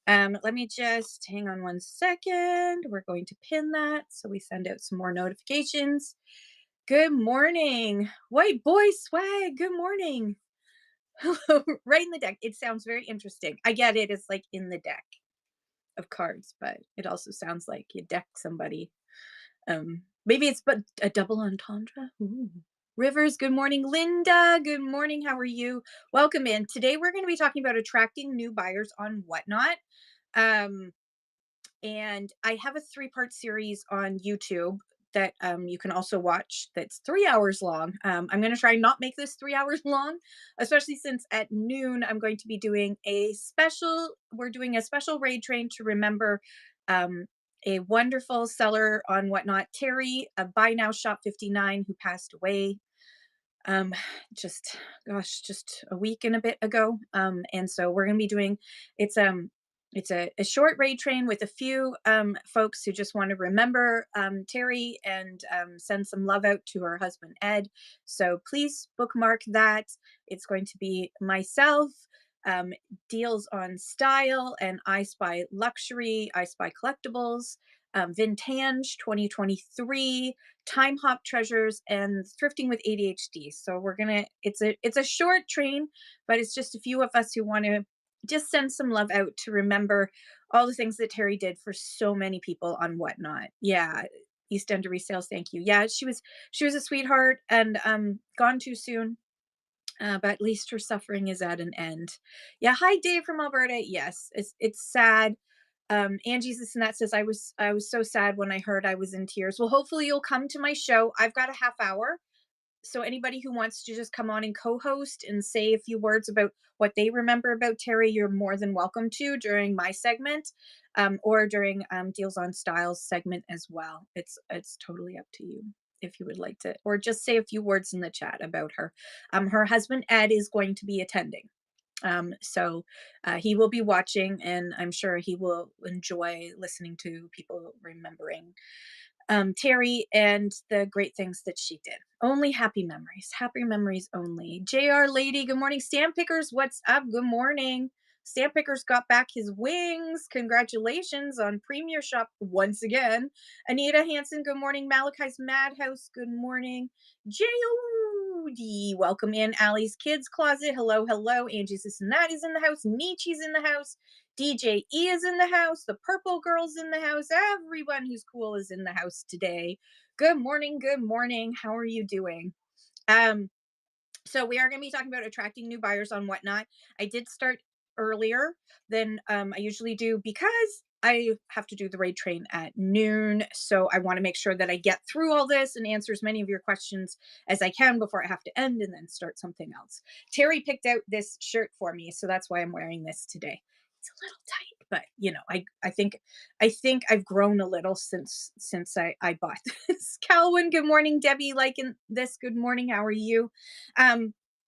Let me just hang on 1 second. We're going to pin that so we send out some more notifications. Good morning. White boy swag. Good morning. Hello. Right in the deck. It sounds very interesting. I get it. It's like in the deck of cards, but it also sounds like you deck somebody. Maybe it's but a double entendre. Ooh. Rivers, good morning. Linda, good morning. How are you? Welcome in. Today we're going to be talking about attracting new buyers on Whatnot. Um, and I have a 3-part series on YouTube that you can also watch that's 3 hours long. I'm going to try not make this 3 hours long, especially since at noon I'm going to be doing we're doing a special raid train to remember a wonderful seller on Whatnot, Terry, a Buy Now Shop 59, who passed away um just a week and a bit ago. And so we're going to be doing it's a short raid train with a few folks who just want to remember Terry and send some love out to her husband Ed. So please bookmark that. It's going to be myself, um, Deals on Style, and I Spy Luxury, I Spy Collectibles, Vintage 2023, Time Hop Treasures, and Thrifting with ADHD. So it's a short train, but it's just a few of us who want to just send some love out to remember all the things that Terry did for so many people on Whatnot. Yeah, East End resales, thank you. Yeah, she was a sweetheart and gone too soon. But at least her suffering is at an end. Yeah, hi Dave from Alberta. Yes, it's sad. Angie's this and that says I was so sad when I heard I was in tears. Well, hopefully you'll come to my show. I've got a half hour, so anybody who wants to just come on and co-host and say a few words about what they remember about Terry, you're more than welcome to during my segment, or during Deals on Styles segment as well. It's totally up to you if you would like to, or just say a few words in the chat about her. Her husband Ed is going to be attending. So he will be watching, and I'm sure he will enjoy listening to people remembering Terry and the great things that she did. Only happy memories only. JR Lady, good morning. Stamp Pickers, what's up? Good morning. Stamp Pickers got back his wings. Congratulations on Premier Shop once again. Anita Hansen, good morning. Malachi's Madhouse, good morning. J.O.D. Welcome in. Allie's Kids Closet. Hello, hello. Angie's This and That is in the house. Nietzsche's in the house. DJ E is in the house. The Purple Girl's in the house. Everyone who's cool is in the house today. Good morning. Good morning. How are you doing? Um, so we are going to be talking about attracting new buyers on Whatnot. I did start earlier than I usually do because I have to do the raid train at noon. So I want to make sure that I get through all this and answer as many of your questions as I can before I have to end and then start something else. Terry picked out this shirt for me, so that's why I'm wearing this today. It's a little tight, but I think I've grown a little since I bought this. Calvin, good morning. Debbie, liking this. Good morning. How are you?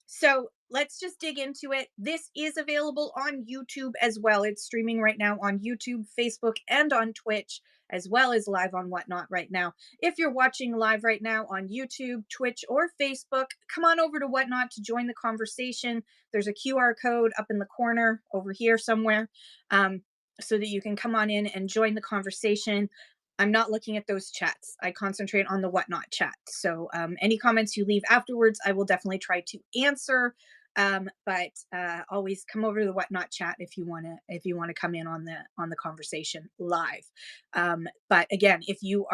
So let's just dig into it. This is available on YouTube as well. It's streaming right now on YouTube, Facebook, and on Twitch, as well as live on Whatnot right now. If you're watching live right now on YouTube, Twitch, or Facebook, come on over to Whatnot to join the conversation. There's a QR code up in the corner over here somewhere, so that you can come on in and join the conversation. I'm not looking at those chats. I concentrate on the Whatnot chat. So any comments you leave afterwards, I will definitely try to answer. But always come over to the Whatnot chat if you want to come in on the conversation live. But again, if you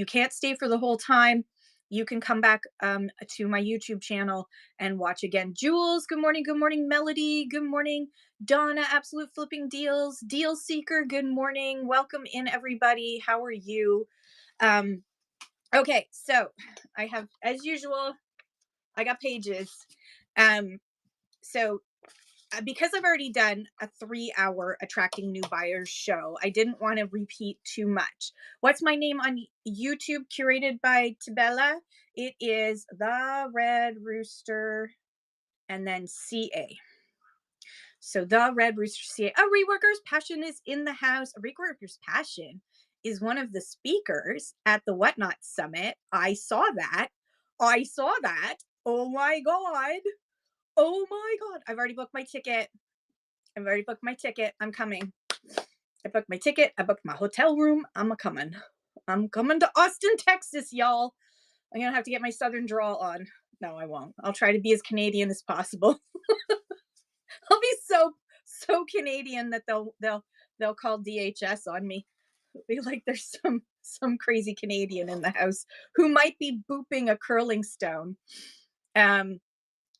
can't stay for the whole time, you can come back to my YouTube channel and watch again. Jules, good morning. Good morning. Melody, good morning. Donna, Absolute Flipping Deals. Deal Seeker, good morning. Welcome in, everybody. How are you? Okay, so I have, as usual, I got pages. So because I've already done a 3-hour attracting new buyers show, I didn't want to repeat too much. What's my name on YouTube, curated by Tabella? It is The Red Rooster and then CA. So The Red Rooster CA. A Reworker's Passion is in the house. A Reworker's Passion is one of the speakers at the Whatnot Summit. I saw that. Oh my God. Oh my God. I've already booked my ticket. I've already booked my ticket. I'm coming. I booked my ticket. I booked my hotel room. I'm a coming. I'm coming to Austin, Texas, y'all. I'm gonna have to get my southern drawl on. No, I won't. I'll try to be as Canadian as possible. I'll be so Canadian that they'll call DHS on me. It'll be like there's some crazy Canadian in the house who might be booping a curling stone. Um,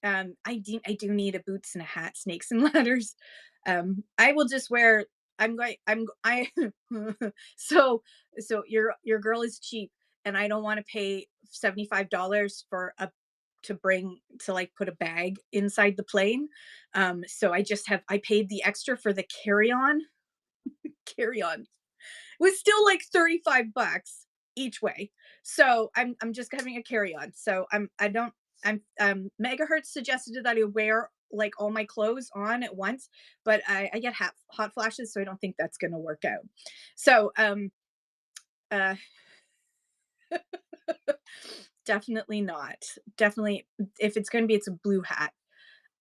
I do need a boots and a hat, snakes and ladders. I will just wear. I'm going. I. so your girl is cheap, and I don't want to pay $75 for a to bring to like put a bag inside the plane. So I paid the extra for the carry on was still like $35 each way. So I'm just having a carry on. So I don't I'm Megahertz suggested that I wear like all my clothes on at once, but I get hot flashes, so I don't think that's gonna work out. So uh definitely not. Definitely if it's gonna be it's a blue hat.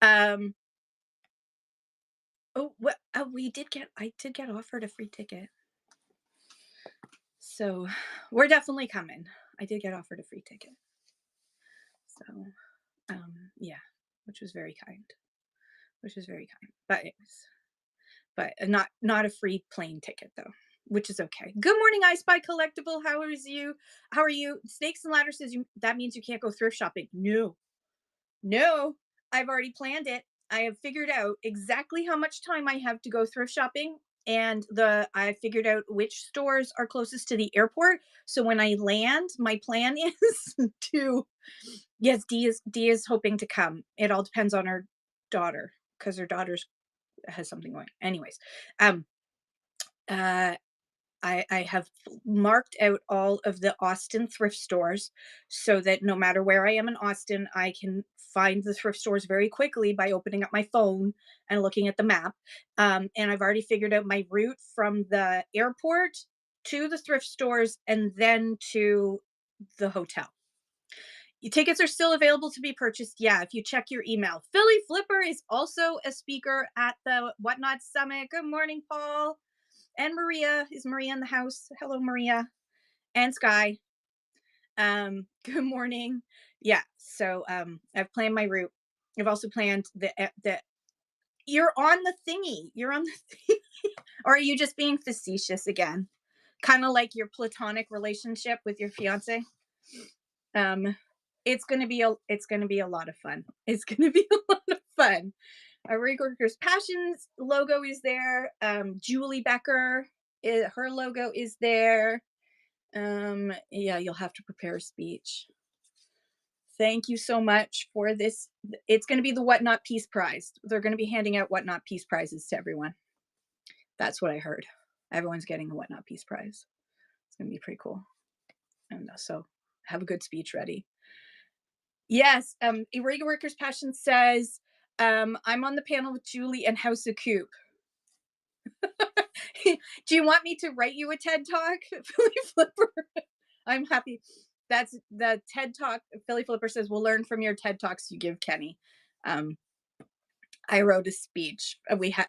Um oh what I did get offered a free ticket. So we're definitely coming. I did get offered a free ticket. So yeah, which was very kind. Which was very kind. But it was not a free plane ticket though, which is okay. Good morning, I Spy Collectible. How is you? How are you? Snakes and Ladder says that means you can't go thrift shopping. No, no, I've already planned it. I have figured out exactly how much time I have to go thrift shopping, and I figured out which stores are closest to the airport. So when I land, my plan is to yes, D is hoping to come. It all depends on her daughter because her daughter's has something going. Anyways, um, uh, I have marked out all of the Austin thrift stores so that no matter where I am in Austin, I can find the thrift stores very quickly by opening up my phone and looking at the map. And I've already figured out my route from the airport to the thrift stores and then to the hotel. Your tickets are still available to be purchased. Yeah, if you check your email. Philly Flipper is also a speaker at the Whatnot Summit. Good morning, Paul. And Maria. Is Maria in the house? Hello, Maria. And Sky. Good morning. Yeah, so I've planned my route. I've also planned the you're on the thingy. You're on the thingy. Or are you just being facetious again? Kind of like your platonic relationship with your fiance? Um, it's gonna be a lot of fun. It's gonna be a lot of fun. Our Workers Passions logo is there. Julie Becker, her logo is there. Yeah, you'll have to prepare a speech. Thank you so much for this. It's going to be the Whatnot Peace Prize. They're going to be handing out Whatnot Peace Prizes to everyone. That's what I heard. Everyone's getting a Whatnot Peace Prize. It's going to be pretty cool. And so have a good speech ready. Yes, Irregular Workers Passion says, I'm on the panel with Julie and House of Coop. Do you want me to write you a TED Talk, Philly Flipper? I'm happy. That's the TED Talk. Philly Flipper says, we'll learn from your TED Talks you give Kenny. I wrote a speech. We have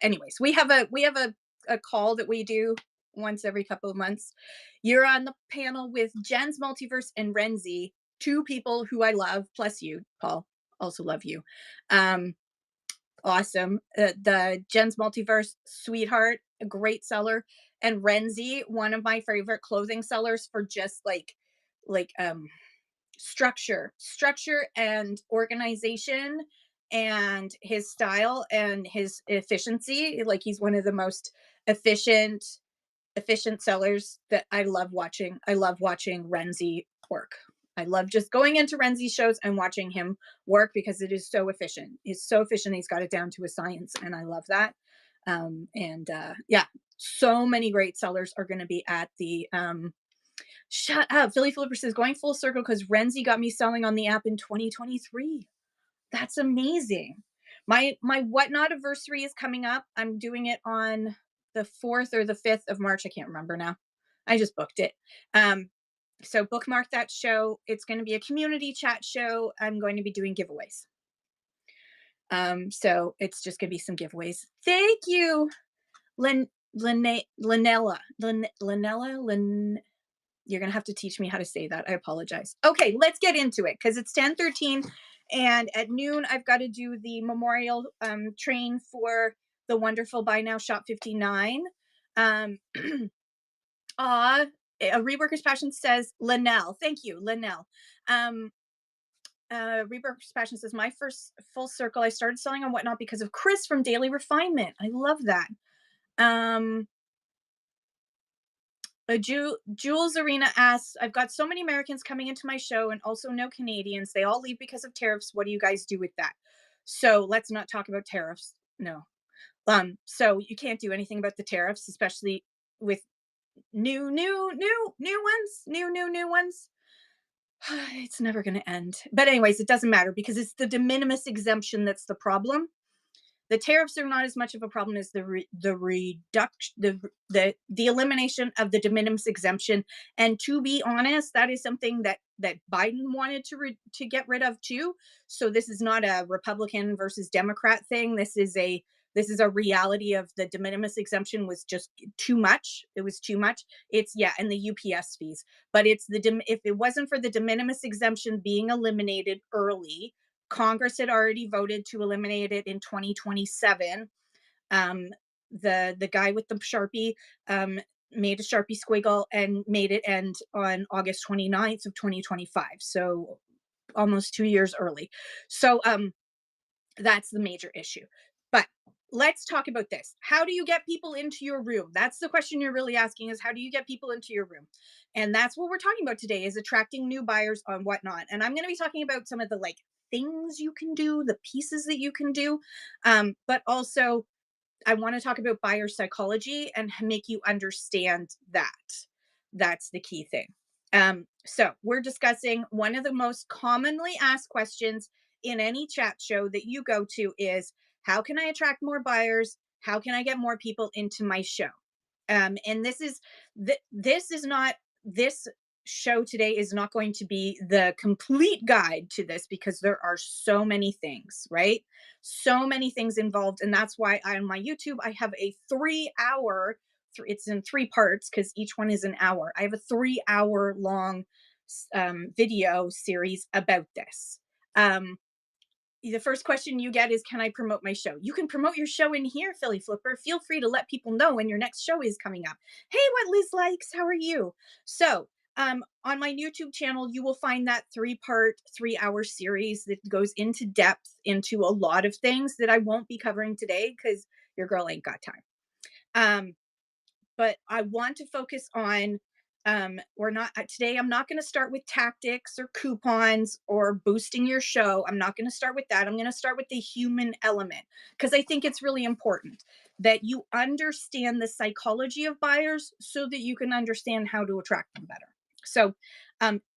a call that we do once every couple of months. You're on the panel with Jen's Multiverse and Renzi, two people who I love, plus you, Paul, also love you. Awesome. The Jen's Multiverse, sweetheart, a great seller, and Renzi, one of my favorite clothing sellers for just like structure and organization and his style and his efficiency. Like he's one of the most efficient sellers that I love watching. I love watching Renzi work. I love just going into Renzi's shows and watching him work because it is so efficient. He's so efficient. He's got it down to a science, and I love that. Yeah, so many great sellers are going to be at the shut up. Philly Flipper says going full circle because Renzi got me selling on the app in 2023. That's amazing. My Whatnot anniversary is coming up. I'm doing it on the 4th or the 5th of March. I can't remember now. I just booked it. So bookmark that show. It's going to be a community chat show. I'm going to be doing giveaways. So it's just gonna be some giveaways. Thank you, Lin Linella. You're gonna have to teach me how to say that. I apologize. Okay, let's get into it because it's 10:13, and at noon I've got to do the memorial train for the wonderful Buy Now Shop 59. Um, a Reworkers Passion says Linnell. Thank you, Linnell. Um, Reworkers Passion says my first full circle. I started selling on Whatnot because of Chris from Daily Refinement. I love that. Jules Arena asks, I've got so many Americans coming into my show and also no Canadians. They all leave because of tariffs. What do you guys do with that? So let's not talk about tariffs. No. So you can't do anything about the tariffs, especially with new ones. It's never going to end. But anyways, it doesn't matter because it's the de minimis exemption that's the problem. The tariffs are not as much of a problem as the reduction, the elimination of the de minimis exemption. And to be honest, that is something that Biden wanted to get rid of too. So this is not a Republican versus Democrat thing. This is a reality of the de minimis exemption was just too much. It was too much. It's and the UPS fees, but if it wasn't for the de minimis exemption being eliminated early, Congress had already voted to eliminate it in 2027. The guy with the Sharpie made a Sharpie squiggle and made it end on August 29th of 2025. So almost 2 years early. So that's the major issue. But let's talk about this. How do you get people into your room? That's the question you're really asking, is how do you get people into your room? And that's what we're talking about today, is attracting new buyers on Whatnot. And I'm going to be talking about some of the things you can do, the pieces that you can do. But also I want to talk about buyer psychology and make you understand that. That's the key thing. So we're discussing one of the most commonly asked questions in any chat show that you go to is, how can I attract more buyers? How can I get more people into my show? And this is not this show today is not going to be the complete guide to this because there are so many things, right? So many things involved. And that's why on my YouTube, I have a 3 hour, it's in 3 parts because each one is an hour. I have a 3 hour long video series about this. The first question you get is, can I promote my show? You can promote your show in here, Philly Flipper. Feel free to let people know when your next show is coming up. Hey, what Liz likes, how are you? So on my YouTube channel, you will find that 3-part, 3 hour series that goes into depth into a lot of things that I won't be covering today because your girl ain't got time. But I want to focus on we're not today. I'm not going to start with tactics or coupons or boosting your show. I'm not going to start with that. I'm going to start with the human element because I think it's really important that you understand the psychology of buyers so that you can understand how to attract them better. So,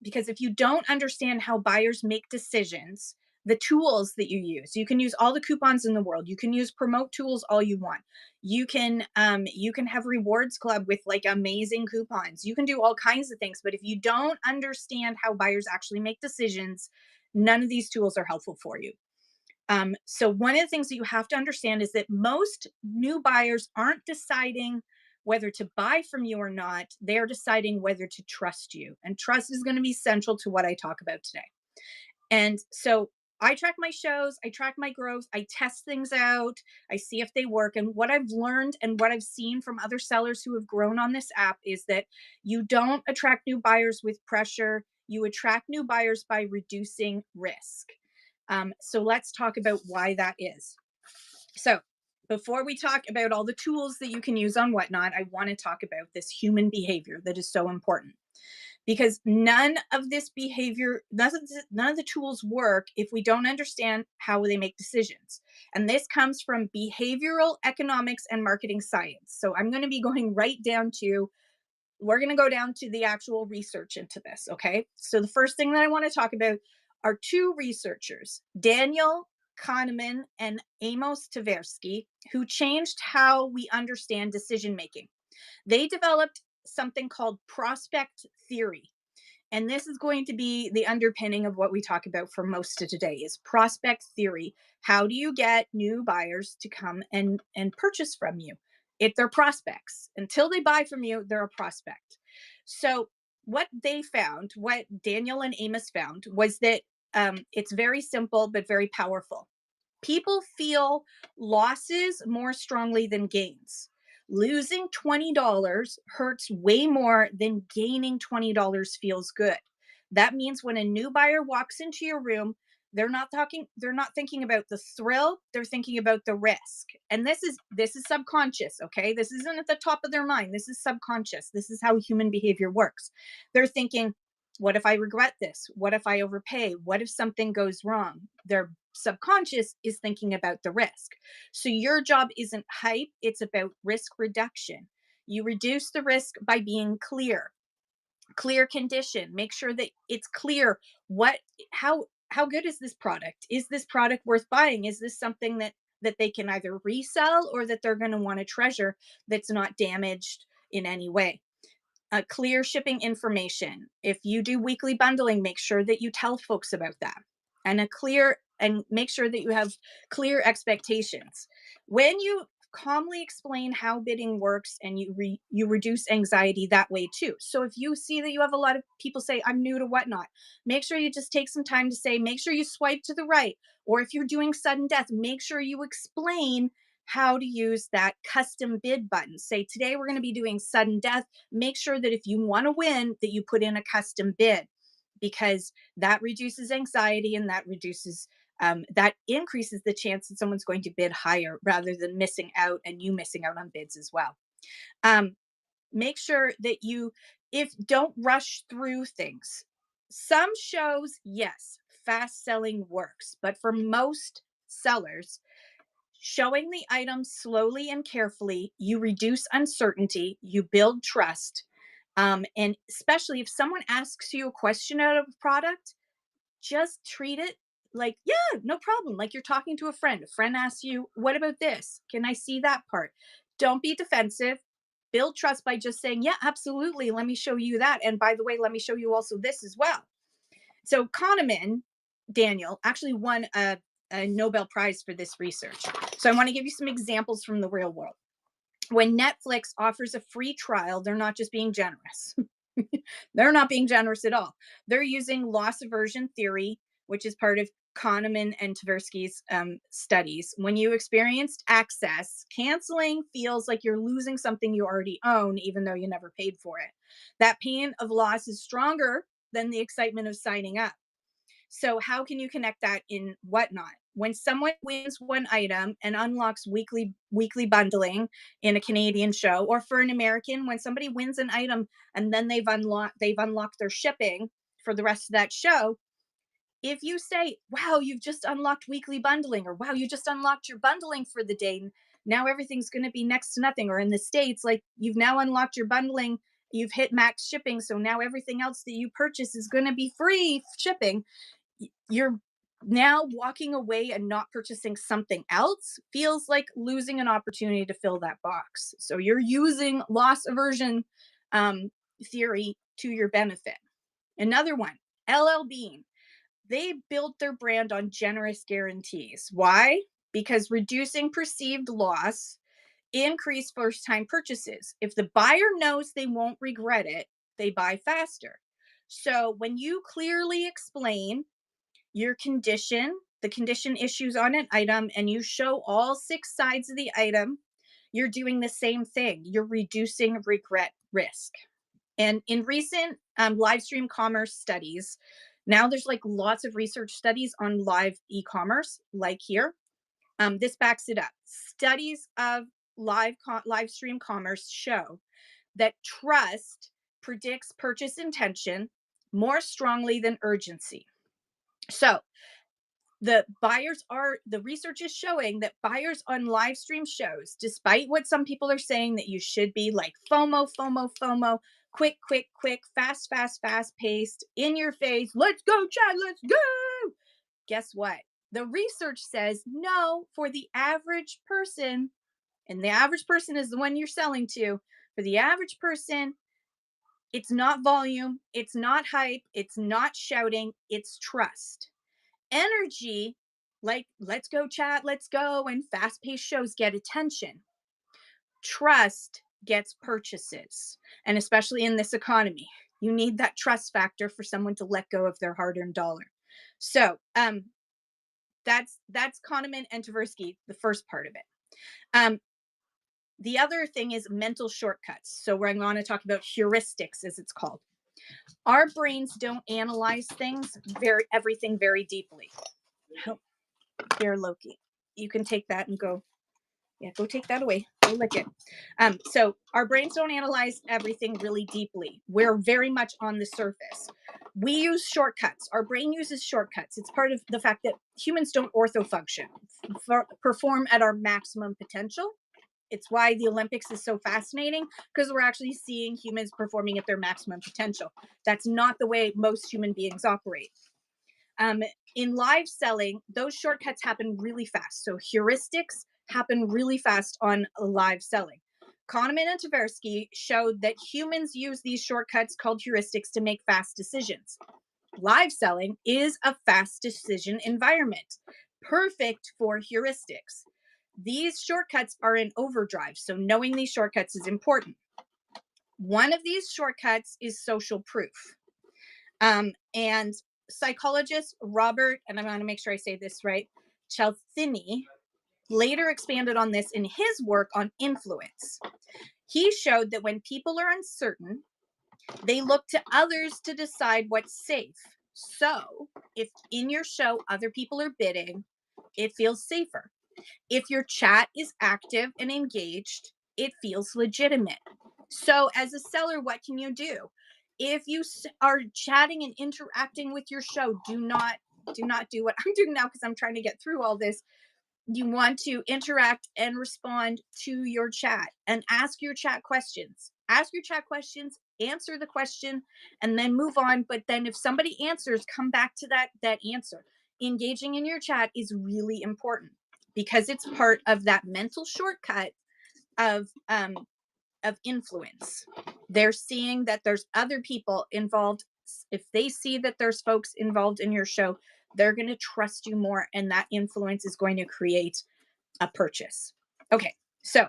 because if you don't understand how buyers make decisions, the tools that you can use all the coupons in the world. You can use promote tools all you want. You can have rewards club with amazing coupons. You can do all kinds of things, but if you don't understand how buyers actually make decisions, none of these tools are helpful for you. So one of the things that you have to understand is that most new buyers aren't deciding whether to buy from you or not. They're deciding whether to trust you. And trust is going to be central to what I talk about today. And so I track my shows, I track my growth, I test things out, I see if they work. And what I've learned and what I've seen from other sellers who have grown on this app is that you don't attract new buyers with pressure. You attract new buyers by reducing risk. So let's talk about why that is. So before we talk about all the tools that you can use on Whatnot, I want to talk about this human behavior that is so important. Because none of this behavior, none of the tools work if we don't understand how they make decisions. And this comes from behavioral economics and marketing science. So I'm going to be going right down to, we're going to go down to the actual research into this. Okay. So the first thing that I want to talk about are 2 researchers, Daniel Kahneman and Amos Tversky, who changed how we understand decision making. They developed something called prospect theory. and this is going to be the underpinning of what we talk about for most of today, is prospect theory. How do you get new buyers to come and purchase from you? If they're prospects, until they buy from you, they're a prospect. So what they found, what Daniel and Amos found, was that it's very simple but very powerful. People feel losses more strongly than gains. Losing $20 hurts way more than gaining $20 feels good. That means when a new buyer walks into your room, they're not thinking about the thrill, they're thinking about the risk. And this is subconscious, okay? This isn't at the top of their mind. This is subconscious. This is how human behavior works. They're thinking, what if I regret this? What if I overpay? What if something goes wrong? Their subconscious is thinking about the risk. So your job isn't hype, it's about risk reduction. You reduce the risk by being clear. Clear condition. Make sure that it's clear what how good is this product? Is this product worth buying? Is this something that they can either resell or that they're going to want to treasure that's not damaged in any way? Clear shipping information. If you do weekly bundling, make sure that you tell folks about that. And make sure that you have clear expectations. When you calmly explain how bidding works, and you reduce anxiety that way too. So if you see that you have a lot of people say, I'm new to whatnot, make sure you just take some time to say, make sure you swipe to the right. Or if you're doing sudden death, make sure you explain how to use that custom bid button. Say, today we're going to be doing sudden death. Make sure that if you want to win, that you put in a custom bid, because that reduces anxiety, and that increases the chance that someone's going to bid higher, rather than missing out and you missing out on bids as well. Um, Make sure that if don't rush through things. Some shows, yes, fast selling works, but for most sellers, showing the item slowly and carefully, you reduce uncertainty, you build trust. And especially if someone asks you a question out of a product, just treat it like, yeah, no problem. Like you're talking to a friend. A friend asks you, what about this? Can I see that part? Don't be defensive. Build trust by just saying, yeah, absolutely. Let me show you that. And by the way, let me show you also this as well. So Kahneman, Daniel, actually won a Nobel Prize for this research. So I want to give you some examples from the real world. When Netflix offers a free trial, they're not just being generous. They're not being generous at all. They're using loss aversion theory, which is part of Kahneman and Tversky's studies. When you experienced access, canceling feels like you're losing something you already own, even though you never paid for it. That pain of loss is stronger than the excitement of signing up. So how can you connect that in Whatnot? When someone wins one item and unlocks weekly bundling in a Canadian show, or for an American, when somebody wins an item and then they've unlocked their shipping for the rest of that show, if you say, wow, you've just unlocked weekly bundling, or wow, you just unlocked your bundling for the day, now everything's going to be next to nothing. Or in the States, like, you've now unlocked your bundling, you've hit max shipping, so now everything else that you purchase is going to be free shipping. You're now walking away and not purchasing something else feels like losing an opportunity to fill that box. So you're using loss aversion theory to your benefit. Another one, LL Bean. They built their brand on generous guarantees. Why? Because reducing perceived loss increase first time purchases. If the buyer knows they won't regret it, they buy faster. So when you clearly explain your condition, the condition issues on an item, and you show all 6 sides of the item, you're doing the same thing. You're reducing regret risk. And in recent live stream commerce studies, now there's like lots of research studies on live e-commerce, like here. This backs it up. Studies of live stream commerce show that trust predicts purchase intention more strongly than urgency. So the research is showing that buyers on live stream shows, despite what some people are saying that you should be, like FOMO, quick, fast paced, in your face, let's go, Chad, let's go. Guess what? The research says no, for the average person, and the average person is the one you're selling to. For the average person, It's not volume, it's not hype, it's not shouting, it's trust. Energy, like let's go chat, let's go, and fast paced shows get attention. Trust gets purchases. And especially in this economy, you need that trust factor for someone to let go of their hard earned dollar. So, that's Kahneman and Tversky, the first part of it. Um, the other thing is mental shortcuts. So we're going to talk about heuristics, as it's called. Our brains don't analyze things everything very deeply. Oh, here, Loki. You can take that and go. Yeah, go take that away. Go lick it. So our brains don't analyze everything really deeply. We're very much on the surface. We use shortcuts. Our brain uses shortcuts. It's part of the fact that humans don't orthofunction, perform at our maximum potential. It's why the Olympics is so fascinating, because we're actually seeing humans performing at their maximum potential. That's not the way most human beings operate. In live selling, those shortcuts happen really fast. So heuristics happen really fast on live selling. Kahneman and Tversky showed that humans use these shortcuts called heuristics to make fast decisions. Live selling is a fast decision environment, perfect for heuristics. These shortcuts are in overdrive, so knowing these shortcuts is important. One of these shortcuts is social proof. And psychologist Robert, and I'm going to make sure I say this right, Cialdini, later expanded on this in his work on influence. He showed that when people are uncertain, they look to others to decide what's safe. So if in your show other people are bidding, it feels safer. If your chat is active and engaged, it feels legitimate. So as a seller, what can you do? If you are chatting and interacting with your show, do not do what I'm doing now, because I'm trying to get through all this. You want to interact and respond to your chat and ask your chat questions. Ask your chat questions, answer the question, and then move on. But then if somebody answers, come back to that answer. Engaging in your chat is really important, because it's part of that mental shortcut of influence. They're seeing that there's other people involved. If they see that there's folks involved in your show, they're going to trust you more, and that influence is going to create a purchase. Okay, so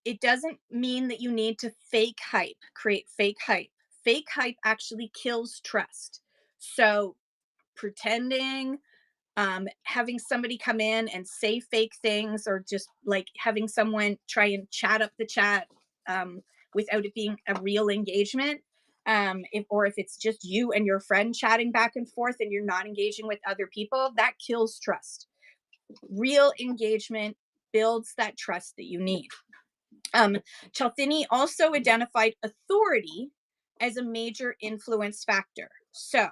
it doesn't mean that you need to fake hype, create fake hype. Fake hype actually kills trust. So pretending, having somebody come in and say fake things, or just like having someone try and chat up the chat without it being a real engagement, if it's just you and your friend chatting back and forth and you're not engaging with other people, that kills trust. Real engagement builds that trust that you need. Cialdini also identified authority as a major influence factor. So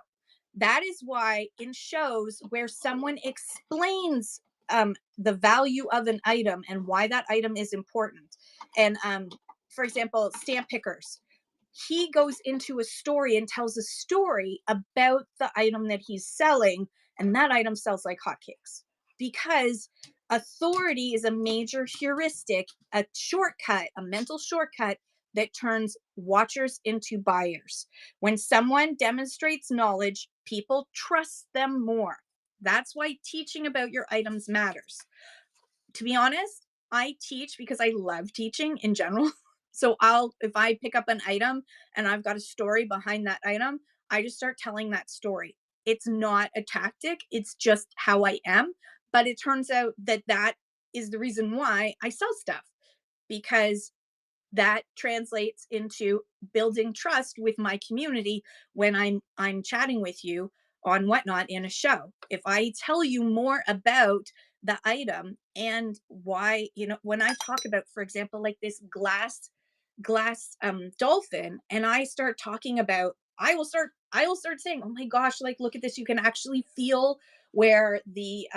that is why in shows where someone explains the value of an item and why that item is important, and for example, stamp pickers, he goes into a story and tells a story about the item that he's selling, and that item sells like hotcakes, because authority is a major heuristic, a shortcut, a mental shortcut that turns watchers into buyers. When someone demonstrates knowledge, people trust them more. That's why teaching about your items matters. To be honest, I teach because I love teaching in general. So if I pick up an item and I've got a story behind that item, I just start telling that story. It's not a tactic, it's just how I am. But it turns out that is the reason why I sell stuff, because that translates into building trust with my community when I'm chatting with you on Whatnot in a show. If I tell you more about the item and why, when I talk about, for example, like this glass dolphin, and I start talking about, I will start saying, oh my gosh, like look at this, you can actually feel where the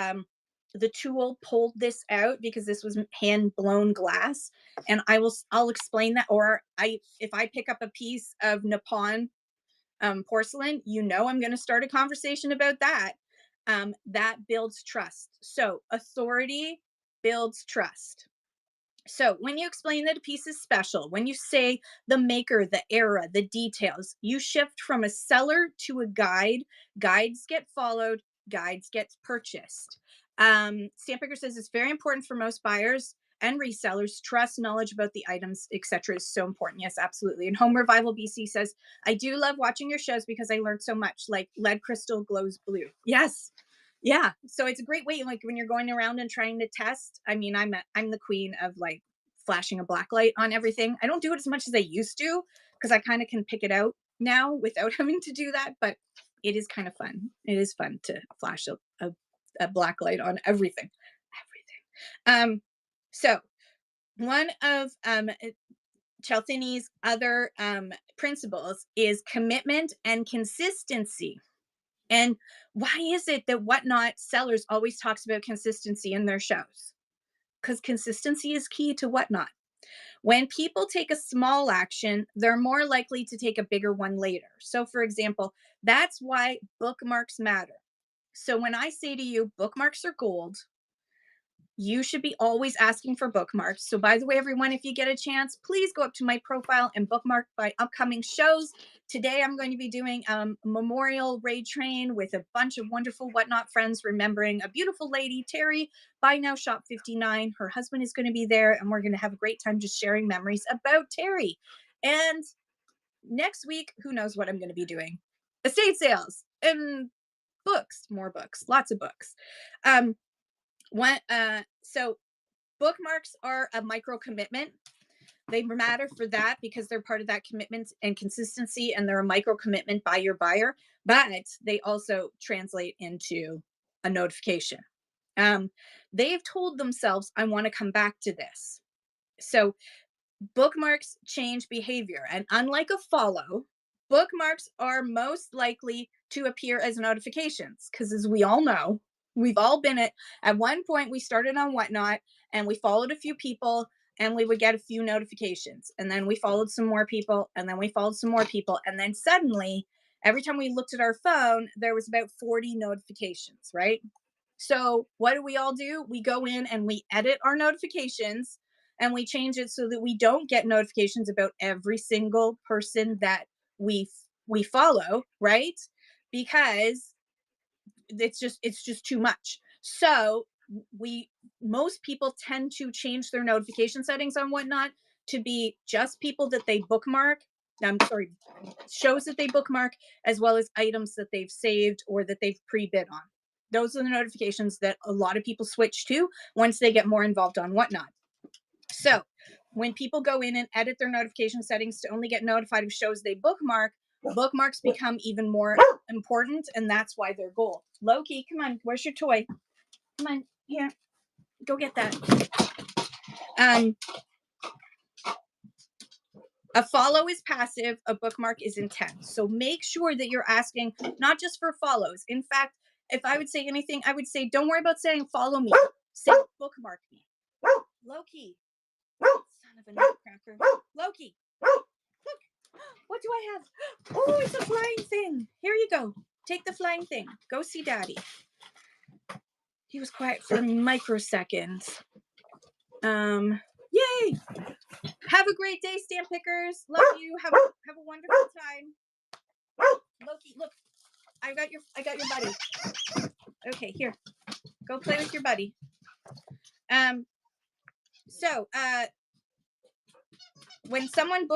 tool pulled this out, because this was hand blown glass. And I'll explain that. Or if I pick up a piece of Nippon porcelain, I'm going to start a conversation about that. That builds trust. So authority builds trust. So when you explain that a piece is special, when you say the maker, the era, the details, you shift from a seller to a guide. Guides get followed, guides get purchased. Stamp Picker says it's very important for most buyers and resellers. Trust, knowledge about the items, etc. is so important. Yes, absolutely. And Home Revival BC says, I do love watching your shows because I learned so much, like lead crystal glows blue. Yes. Yeah. So it's a great way, like when you're going around and trying to test. I mean, I'm the queen of like flashing a black light on everything. I don't do it as much as I used to because I kind of can pick it out now without having to do that, but it is kind of fun. It is fun to flash a black light on everything. Everything. So one of Cialdini's other principles is commitment and consistency. And why is it that Whatnot Sellers always talks about consistency in their shows? Because consistency is key to Whatnot. When people take a small action, they're more likely to take a bigger one later. So, for example, that's why bookmarks matter. So, when I say to you, bookmarks are gold, you should be always asking for bookmarks. So, by the way, everyone, if you get a chance, please go up to my profile and bookmark my upcoming shows. Today, I'm going to be doing a memorial raid train with a bunch of wonderful Whatnot friends, remembering a beautiful lady, Terry, Buy Now Shop 59. Her husband is going to be there, and we're going to have a great time just sharing memories about Terry. And next week, who knows what I'm going to be doing? Estate sales and books, more books, lots of books. So bookmarks are a micro commitment. They matter for that because they're part of that commitment and consistency, and they're a micro commitment by your buyer, but they also translate into a notification. They've told themselves, I want to come back to this. So bookmarks change behavior, and unlike a follow, bookmarks are most likely to appear as notifications because, as we all know, we've all been at one point. We started on Whatnot and we followed a few people and we would get a few notifications, and then we followed some more people, and then we followed some more people, and then suddenly every time we looked at our phone there was about 40 notifications, right? So what do? We go in and we edit our notifications and we change it so that we don't get notifications about every single person that we follow, right? Because it's just too much. So we most people tend to change their notification settings on Whatnot to be just people that they bookmark. I'm sorry, shows that they bookmark, as well as items that they've saved or that they've pre-bid on. Those are the notifications that a lot of people switch to once they get more involved on Whatnot. So when people go in and edit their notification settings to only get notified of shows they bookmark, bookmarks become even more important, and that's why they're gold. Loki, come on, where's your toy? Come on, here, go get that. A follow is passive, a bookmark is intense. So make sure that you're asking not just for follows. In fact, if I would say anything, I would say, don't worry about saying follow me, say bookmark me. Loki, son of a nutcracker. Loki, look, what do I have? Oh, it's a flying thing. Here you go. Take the flying thing. Go see Daddy. He was quiet for microseconds. Yay! Have a great day, Stamp Pickers. Love you. Have a wonderful time. Loki, look. I got your buddy. Okay, here. Go play with your buddy. So when someone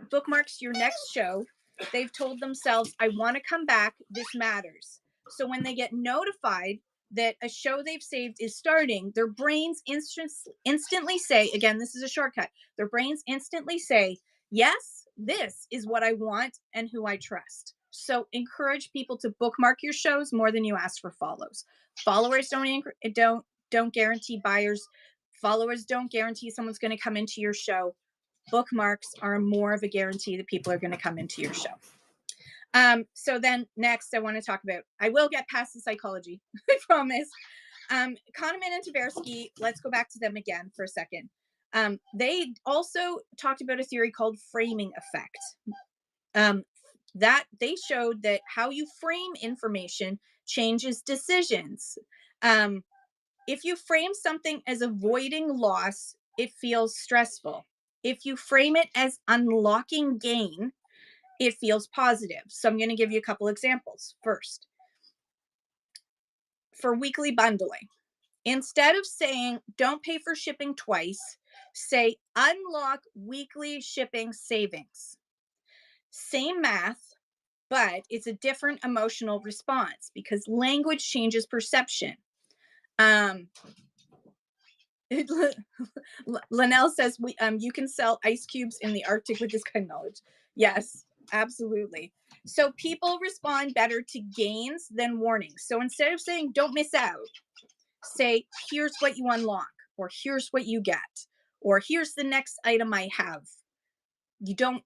bookmarks your next show, they've told themselves, I want to come back. This matters. So when they get notified that a show they've saved is starting, their brains instantly say, again, this is a shortcut. Their brains instantly say, yes, this is what I want and who I trust. So encourage people to bookmark your shows more than you ask for follows. Followers don't guarantee buyers. Followers don't guarantee someone's going to come into your show. Bookmarks are more of a guarantee that people are going to come into your show. So then next I want to talk about, I will get past the psychology, I promise. Kahneman and Tversky, let's go back to them again for a second. They also talked about a theory called framing effect. That they showed that how you frame information changes decisions. If you frame something as avoiding loss, it feels stressful. If you frame it as unlocking gain, it feels positive. So I'm going to give you a couple examples. First, for weekly bundling, instead of saying don't pay for shipping twice, say unlock weekly shipping savings. Same math, but it's a different emotional response because language changes perception. Um, Linnell says you can sell ice cubes in the Arctic with this kind of knowledge. Yes, absolutely. So people respond better to gains than warnings. So instead of saying don't miss out, say here's what you unlock, or here's what you get, or here's the next item I have. You don't,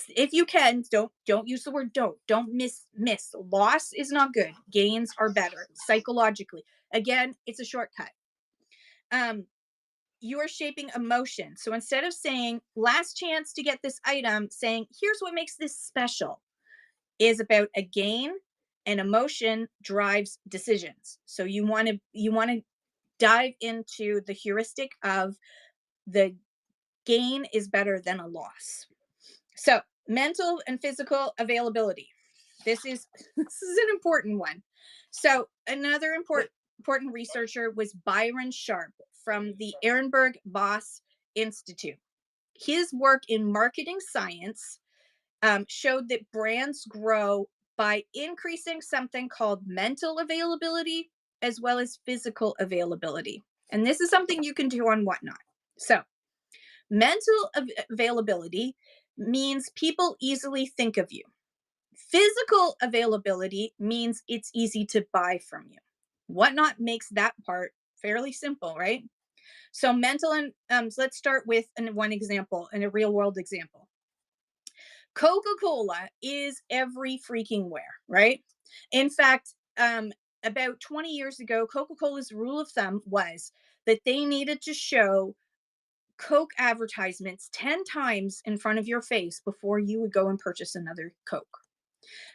if you can, don't use the word don't miss. Loss is not good. Gains are better psychologically. Again, it's a shortcut. You are shaping emotion. So instead of saying last chance to get this item, saying here's what makes this special is about a gain, and emotion drives decisions. So you want to dive into the heuristic of the gain is better than a loss. So mental and physical availability. This is an important one. So another important researcher was Byron Sharp from the Ehrenberg Voss Institute. His work in marketing science showed that brands grow by increasing something called mental availability as well as physical availability. And this is something you can do on Whatnot. So mental availability means people easily think of you. Physical availability means it's easy to buy from you. Whatnot makes that part fairly simple, right? So mental and let's start with one example, and a real world example. Coca-Cola is every freaking where, right? In fact, about 20 years ago, Coca-Cola's rule of thumb was that they needed to show Coke advertisements 10 times in front of your face before you would go and purchase another Coke.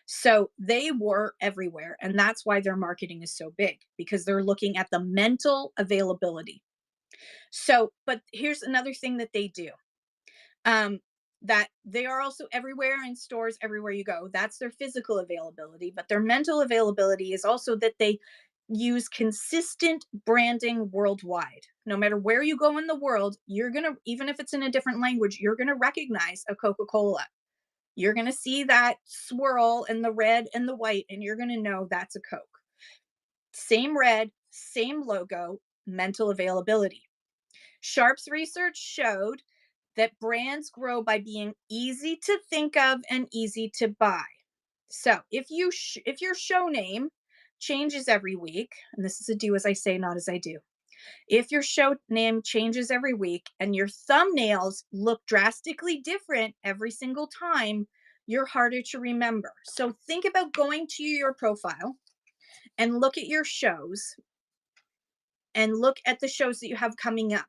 So they were everywhere. And that's why their marketing is so big, because they're looking at the mental availability. So, but here's another thing that they do. That they are also everywhere in stores everywhere you go. That's their physical availability, but their mental availability is also that they use consistent branding worldwide. No matter where you go in the world, you're going to, even if it's in a different language, you're going to recognize a Coca-Cola. You're going to see that swirl in the red and the white, and you're going to know that's a Coke. Same red, same logo, mental availability. Sharp's research showed that brands grow by being easy to think of and easy to buy. So if your show name changes every week, and this is a do as I say, not as I do. If your show name changes every week and your thumbnails look drastically different every single time, you're harder to remember. So think about going to your profile and look at your shows and look at the shows that you have coming up.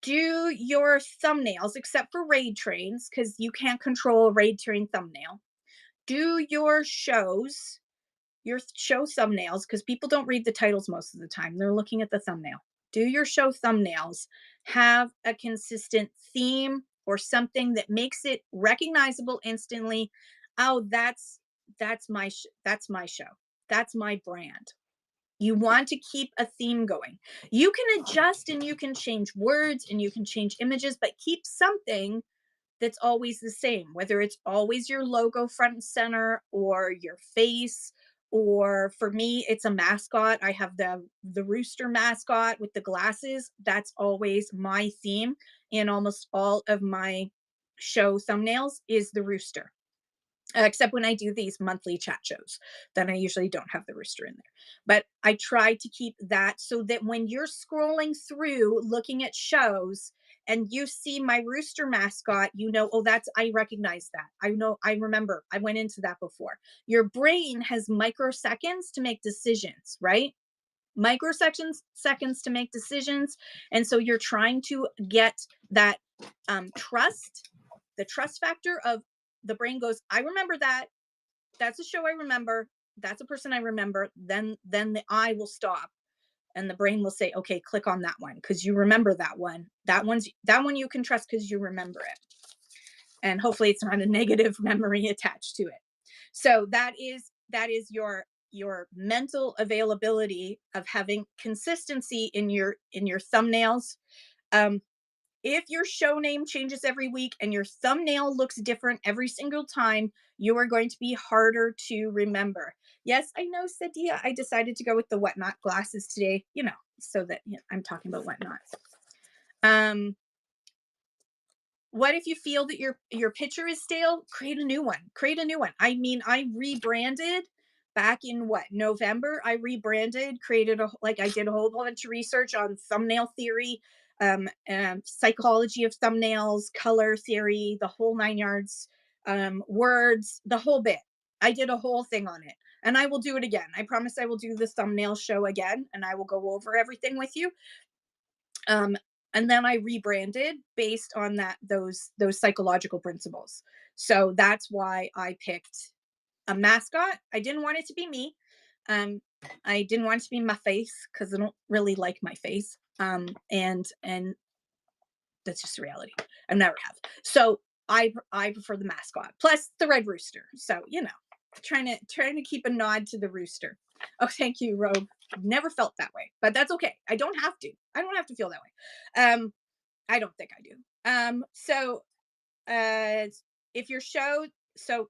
Do your thumbnails, except for raid trains, because you can't control a raid train thumbnail. Do your show thumbnails, because people don't read the titles most of the time. They're looking at the thumbnail. Do your show thumbnails have a consistent theme or something that makes it recognizable instantly? Oh, that's my show. That's my brand. You want to keep a theme going. You can adjust and you can change words and you can change images, but keep something that's always the same, whether it's always your logo front and center or your face, or for me, it's a mascot. I have the rooster mascot with the glasses. That's always my theme in almost all of my show thumbnails is the rooster. Except when I do these monthly chat shows, then I usually don't have the rooster in there. But I try to keep that so that when you're scrolling through looking at shows and you see my rooster mascot, you know, oh, I recognize that. I know, I remember, I went into that before. Your brain has microseconds to make decisions, right? Seconds to make decisions. And so you're trying to get that trust, the trust factor of the brain goes, I remember that. That's a show I remember. That's a person I remember. Then the eye will stop And the brain will say, okay, click on that one because you remember that one. That one you can trust because you remember it. And hopefully it's not a negative memory attached to it. So that is your mental availability of having consistency in your thumbnails. Um, if your show name changes every week and your thumbnail looks different every single time, you are going to be harder to remember. Yes, I know, Sadia. I decided to go with the Whatnot glasses today, so that I'm talking about Whatnot. What if you feel that your picture is stale? Create a new one. Create a new one. I mean, I rebranded back in November. I rebranded, created I did a whole bunch of research on thumbnail theory, psychology of thumbnails, color theory, the whole 9 yards, words, the whole bit. I did a whole thing on it, and I will do it again. I promise I will do the thumbnail show again, and I will go over everything with you. And then I rebranded based on those psychological principles. So that's why I picked a mascot. I didn't want it to be me. I didn't want it to be my face because I don't really like my face. And that's just the reality. I never have. So I prefer the mascot plus the red rooster. So trying to keep a nod to the rooster. Oh, thank you, Rogue. Never felt that way, but that's okay. I don't have to feel that way. I don't think I do. So if your show, so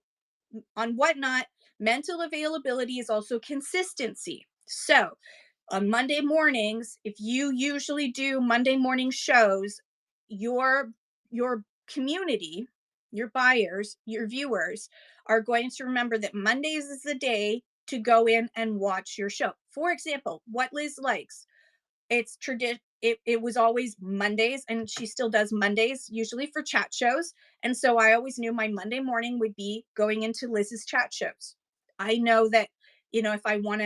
on Whatnot, mental availability is also consistency. So on Monday mornings, if you usually do Monday morning shows, your community, your buyers, your viewers are going to remember that Mondays is the day to go in and watch your show. For example, What Liz Likes, it's tradition. It was always Mondays, and she still does Mondays, usually for chat shows. And so I always knew my Monday morning would be going into Liz's chat shows. I know that, if I want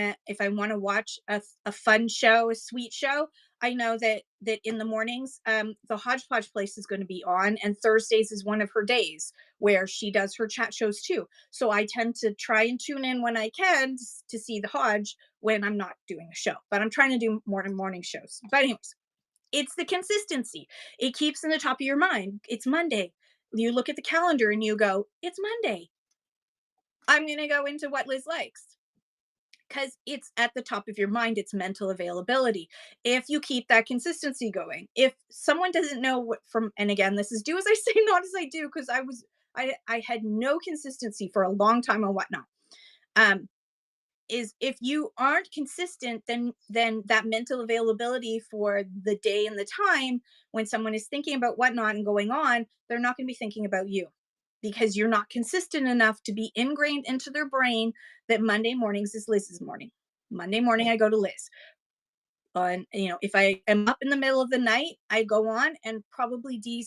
to watch a fun show, a sweet show, I know that in the mornings, the Hodgepodge place is going to be on, and Thursdays is one of her days where she does her chat shows too. So I tend to try and tune in when I can to see the Hodge when I'm not doing a show, but I'm trying to do morning shows. But anyways, it's the consistency. It keeps in the top of your mind. It's Monday. You look at the calendar and you go, it's Monday. I'm going to go into What Liz Likes, because it's at the top of your mind. It's mental availability. If you keep that consistency going, if someone doesn't know and again, this is do as I say, not as I do, because I had no consistency for a long time on Whatnot. Is if you aren't consistent, then that mental availability for the day and the time when someone is thinking about Whatnot and going on, they're not going to be thinking about you because you're not consistent enough to be ingrained into their brain that Monday mornings is Liz's morning. Monday morning, I go to Liz. And if I am up in the middle of the night, I go on, and probably D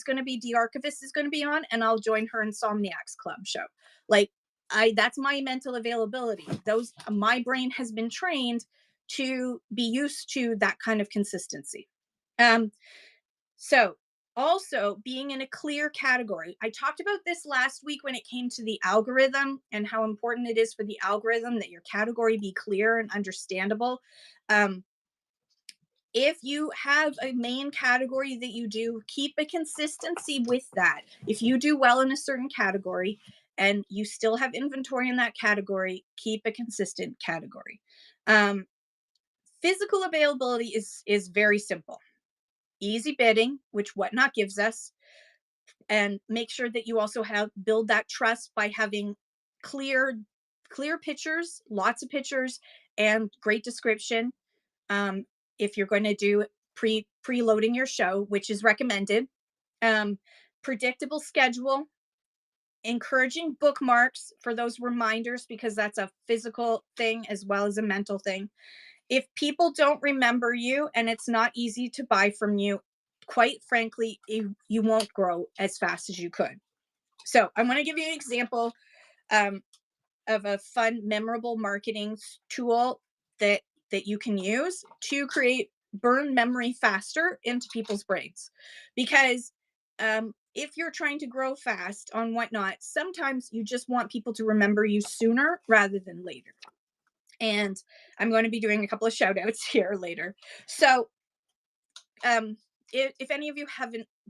Archivist is going to be on, and I'll join her Insomniacs Club show. Like, that's my mental availability. My brain has been trained to be used to that kind of consistency. So also being in a clear category. I talked about this last week when it came to the algorithm and how important it is for the algorithm that your category be clear and understandable. If you have a main category that you do, keep a consistency with that. If you do well in a certain category and you still have inventory in that category, keep a consistent category. Physical availability is very simple. Easy bidding, which Whatnot gives us, and make sure that you also build that trust by having clear pictures, lots of pictures, and great description. If you're going to do preloading your show, which is recommended. Predictable schedule, encouraging bookmarks for those reminders, because that's a physical thing as well as a mental thing. If people don't remember you and it's not easy to buy from you, quite frankly, you won't grow as fast as you could. So I want to give you an example of a fun, memorable marketing tool that you can use to burn memory faster into people's brains. Because if you're trying to grow fast on Whatnot, sometimes you just want people to remember you sooner rather than later. And I'm going to be doing a couple of shout outs here later. So, if any of you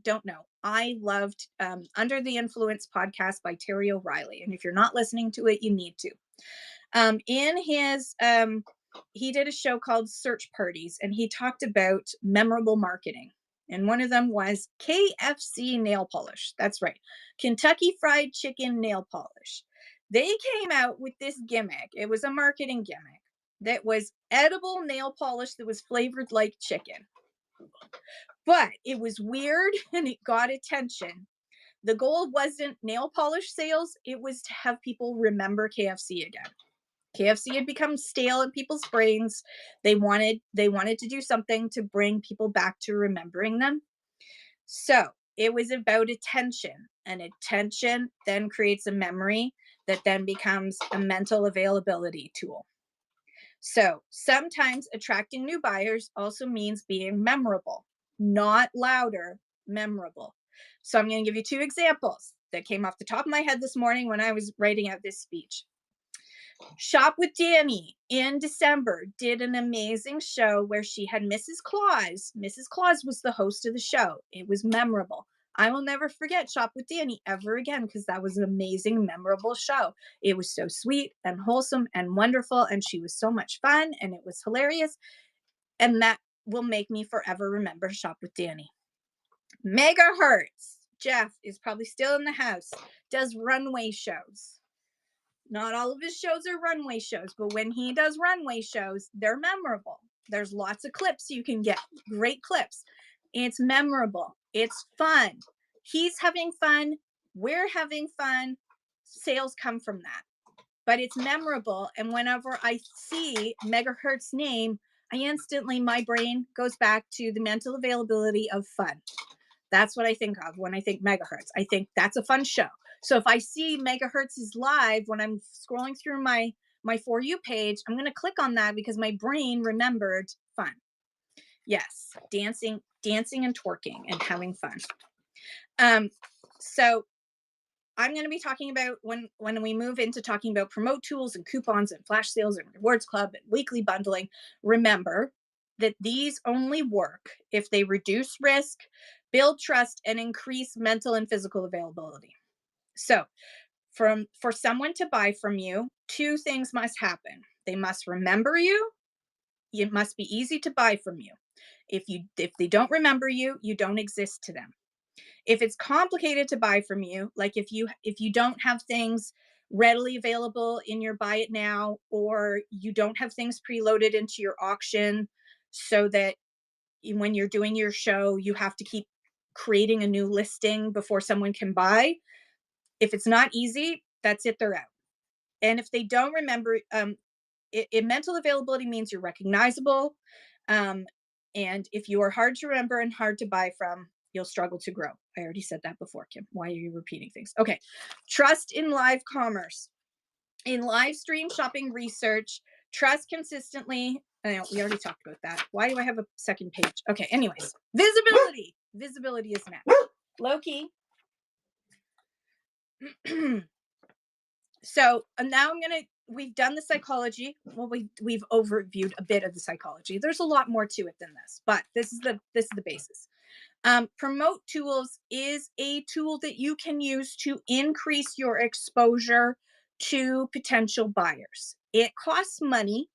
don't know, I loved Under the Influence podcast by Terry O'Reilly. And if you're not listening to it, you need to. In his he did a show called Search Parties, and he talked about memorable marketing. And one of them was KFC nail polish. That's right. Kentucky Fried Chicken nail polish. They came out with this gimmick. It was a marketing gimmick that was edible nail polish that was flavored like chicken. But it was weird and it got attention. The goal wasn't nail polish sales, it was to have people remember KFC again. KFC had become stale in people's brains. They wanted to do something to bring people back to remembering them. So it was about attention, and attention then creates a memory that then becomes a mental availability tool. So sometimes attracting new buyers also means being memorable, not louder, memorable. So I'm going to give you 2 examples that came off the top of my head this morning when I was writing out this speech. Shop with Danny in December did an amazing show where she had Mrs. Claus. Mrs. Claus was the host of the show. It was memorable. I will never forget Shop with Danny ever again because that was an amazing, memorable show. It was so sweet and wholesome and wonderful, and she was so much fun, and it was hilarious. And that will make me forever remember Shop with Danny. Megahertz. Jeff is probably still in the house, does runway shows. Not all of his shows are runway shows, but when he does runway shows, they're memorable. There's lots of clips you can get, great clips. It's memorable. It's fun. He's having fun. We're having fun. Sales come from that. But it's memorable. And whenever I see Megahertz's name, my brain goes back to the mental availability of fun. That's what I think of when I think Megahertz. I think that's a fun show. So if I see Megahertz is live when I'm scrolling through my For You page, I'm going to click on that because my brain remembered fun. Yes, dancing and twerking and having fun. So I'm going to be talking about when we move into talking about promote tools and coupons and flash sales and rewards club and weekly bundling. Remember that these only work if they reduce risk, build trust, and increase mental and physical availability. So for someone to buy from you, 2 things must happen. They must remember you. It must be easy to buy from you. If they don't remember you, you don't exist to them. If it's complicated to buy from you, like if you don't have things readily available in your buy it now, or you don't have things preloaded into your auction so that when you're doing your show, you have to keep creating a new listing before someone can buy. If it's not easy, that's it, they're out. And if they don't remember, mental availability means you're recognizable. And if you are hard to remember and hard to buy from, you'll struggle to grow. I already said that before, Kim. Why are you repeating things? Okay. Trust in live commerce. In live stream shopping research, trust consistently. We already talked about that. Why do I have a second page? Okay. Anyways, visibility. Visibility is next. Loki. So now we've done the psychology. Well, we've overviewed a bit of the psychology. There's a lot more to it than this, but this is the basis. Promote tools is a tool that you can use to increase your exposure to potential buyers. It costs money.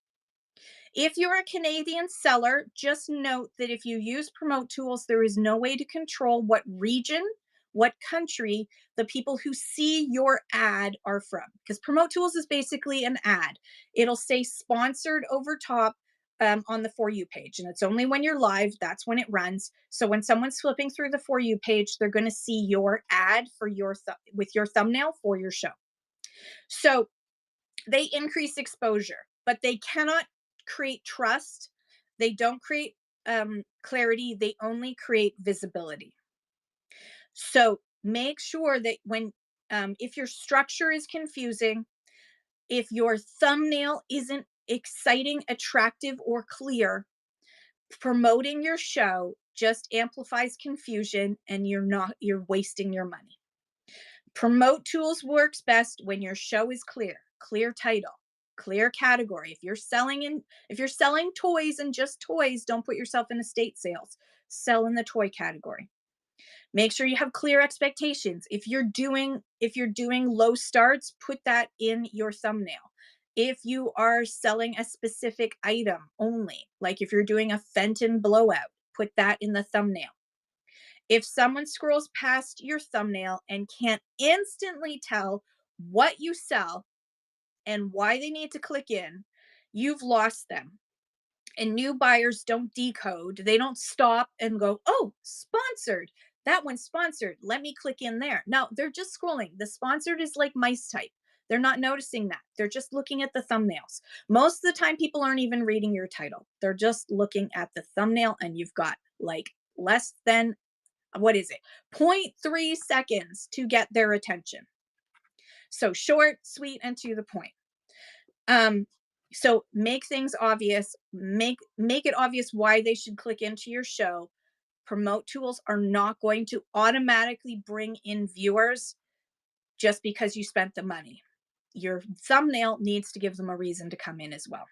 If you're a Canadian seller, just note that if you use promote tools, there is no way to control what region, what country the people who see your ad are from. Because promote tools is basically an ad. It'll say sponsored over top on the For You page. And it's only when you're live, that's when it runs. So when someone's flipping through the For You page, they're going to see your ad for with your thumbnail for your show. So they increase exposure, but they cannot create trust. They don't create clarity. They only create visibility. So make sure that if your structure is confusing, if your thumbnail isn't exciting, attractive, or clear, promoting your show just amplifies confusion and you're wasting your money. Promote tools works best when your show is clear title, Clear category. If you're selling toys and just toys, don't put yourself in estate sales. Sell in the toy category. Make sure you have clear expectations. If you're doing low starts, put that in your thumbnail. If you are selling a specific item only, like if you're doing a Fenton blowout, put that in the thumbnail. If someone scrolls past your thumbnail and can't instantly tell what you sell and why they need to click in, you've lost them. And new buyers don't decode. They don't stop and go, oh, sponsored. That one's sponsored. Let me click in there. No, they're just scrolling. The sponsored is like mice type. They're not noticing that. They're just looking at the thumbnails. Most of the time, people aren't even reading your title. They're just looking at the thumbnail, and you've got like less than, what is it, 0.3 seconds to get their attention. So short, sweet, and to the point. So make things obvious, make it obvious why they should click into your show. Promote tools are not going to automatically bring in viewers just because you spent the money. Your thumbnail needs to give them a reason to come in as well.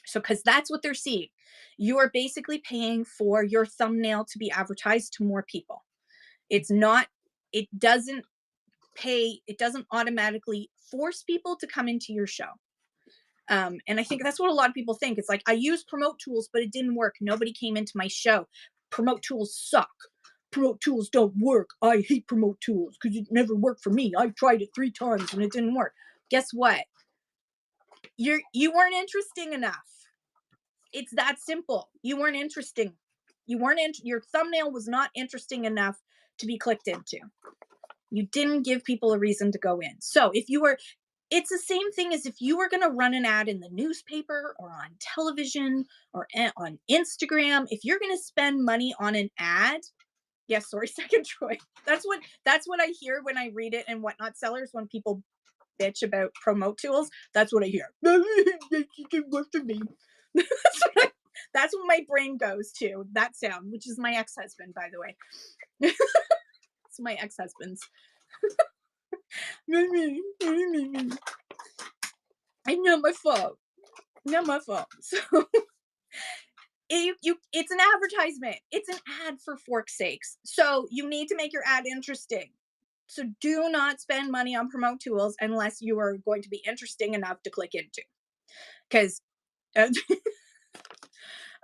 So, because that's what they're seeing. You are basically paying for your thumbnail to be advertised to more people. It doesn't automatically force people to come into your show. And I think that's what a lot of people think. It's like, I used promote tools, but it didn't work. Nobody came into my show. Promote tools suck. Promote tools don't work. I hate promote tools because it never worked for me. I tried it 3 times and it didn't work. Guess what? You weren't interesting enough. It's that simple. You weren't interesting. Your thumbnail was not interesting enough to be clicked into. You didn't give people a reason to go in. So it's the same thing as if you were going to run an ad in the newspaper or on television or on Instagram. If you're going to spend money on an ad, yes, sorry, second Troy. That's what I hear when I read it in Whatnot Sellers when people bitch about promote tools. That's what I hear. It didn't work for me. That's what my brain goes to. That sound, which is my ex-husband, by the way. It's my ex-husband's. I know, my fault. Not my fault. So it's an advertisement. It's an ad, for fork's sakes. So you need to make your ad interesting. So do not spend money on promote tools unless you are going to be interesting enough to click into. Because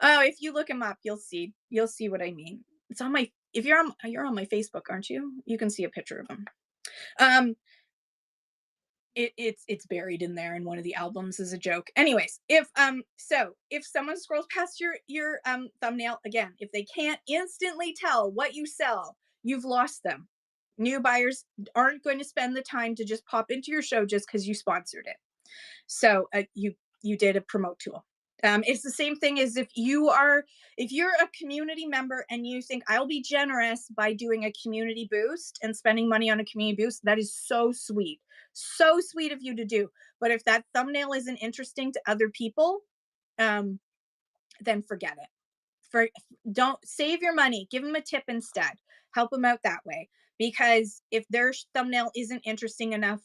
if you look him up, you'll see what I mean. It's on my, you're on my Facebook, aren't you? You can see a picture of him. It's buried in there in one of the albums as a joke. Anyways, if someone scrolls past your thumbnail, again, if they can't instantly tell what you sell, you've lost them. New buyers aren't going to spend the time to just pop into your show just because you sponsored it. So you did a promote tool. It's the same thing as if you're a community member and you think, I'll be generous by doing a community boost and spending money on a community boost. That is so sweet. So sweet of you to do. But if that thumbnail isn't interesting to other people, then forget it. Don't save your money. Give them a tip instead. Help them out that way. Because if their thumbnail isn't interesting enough,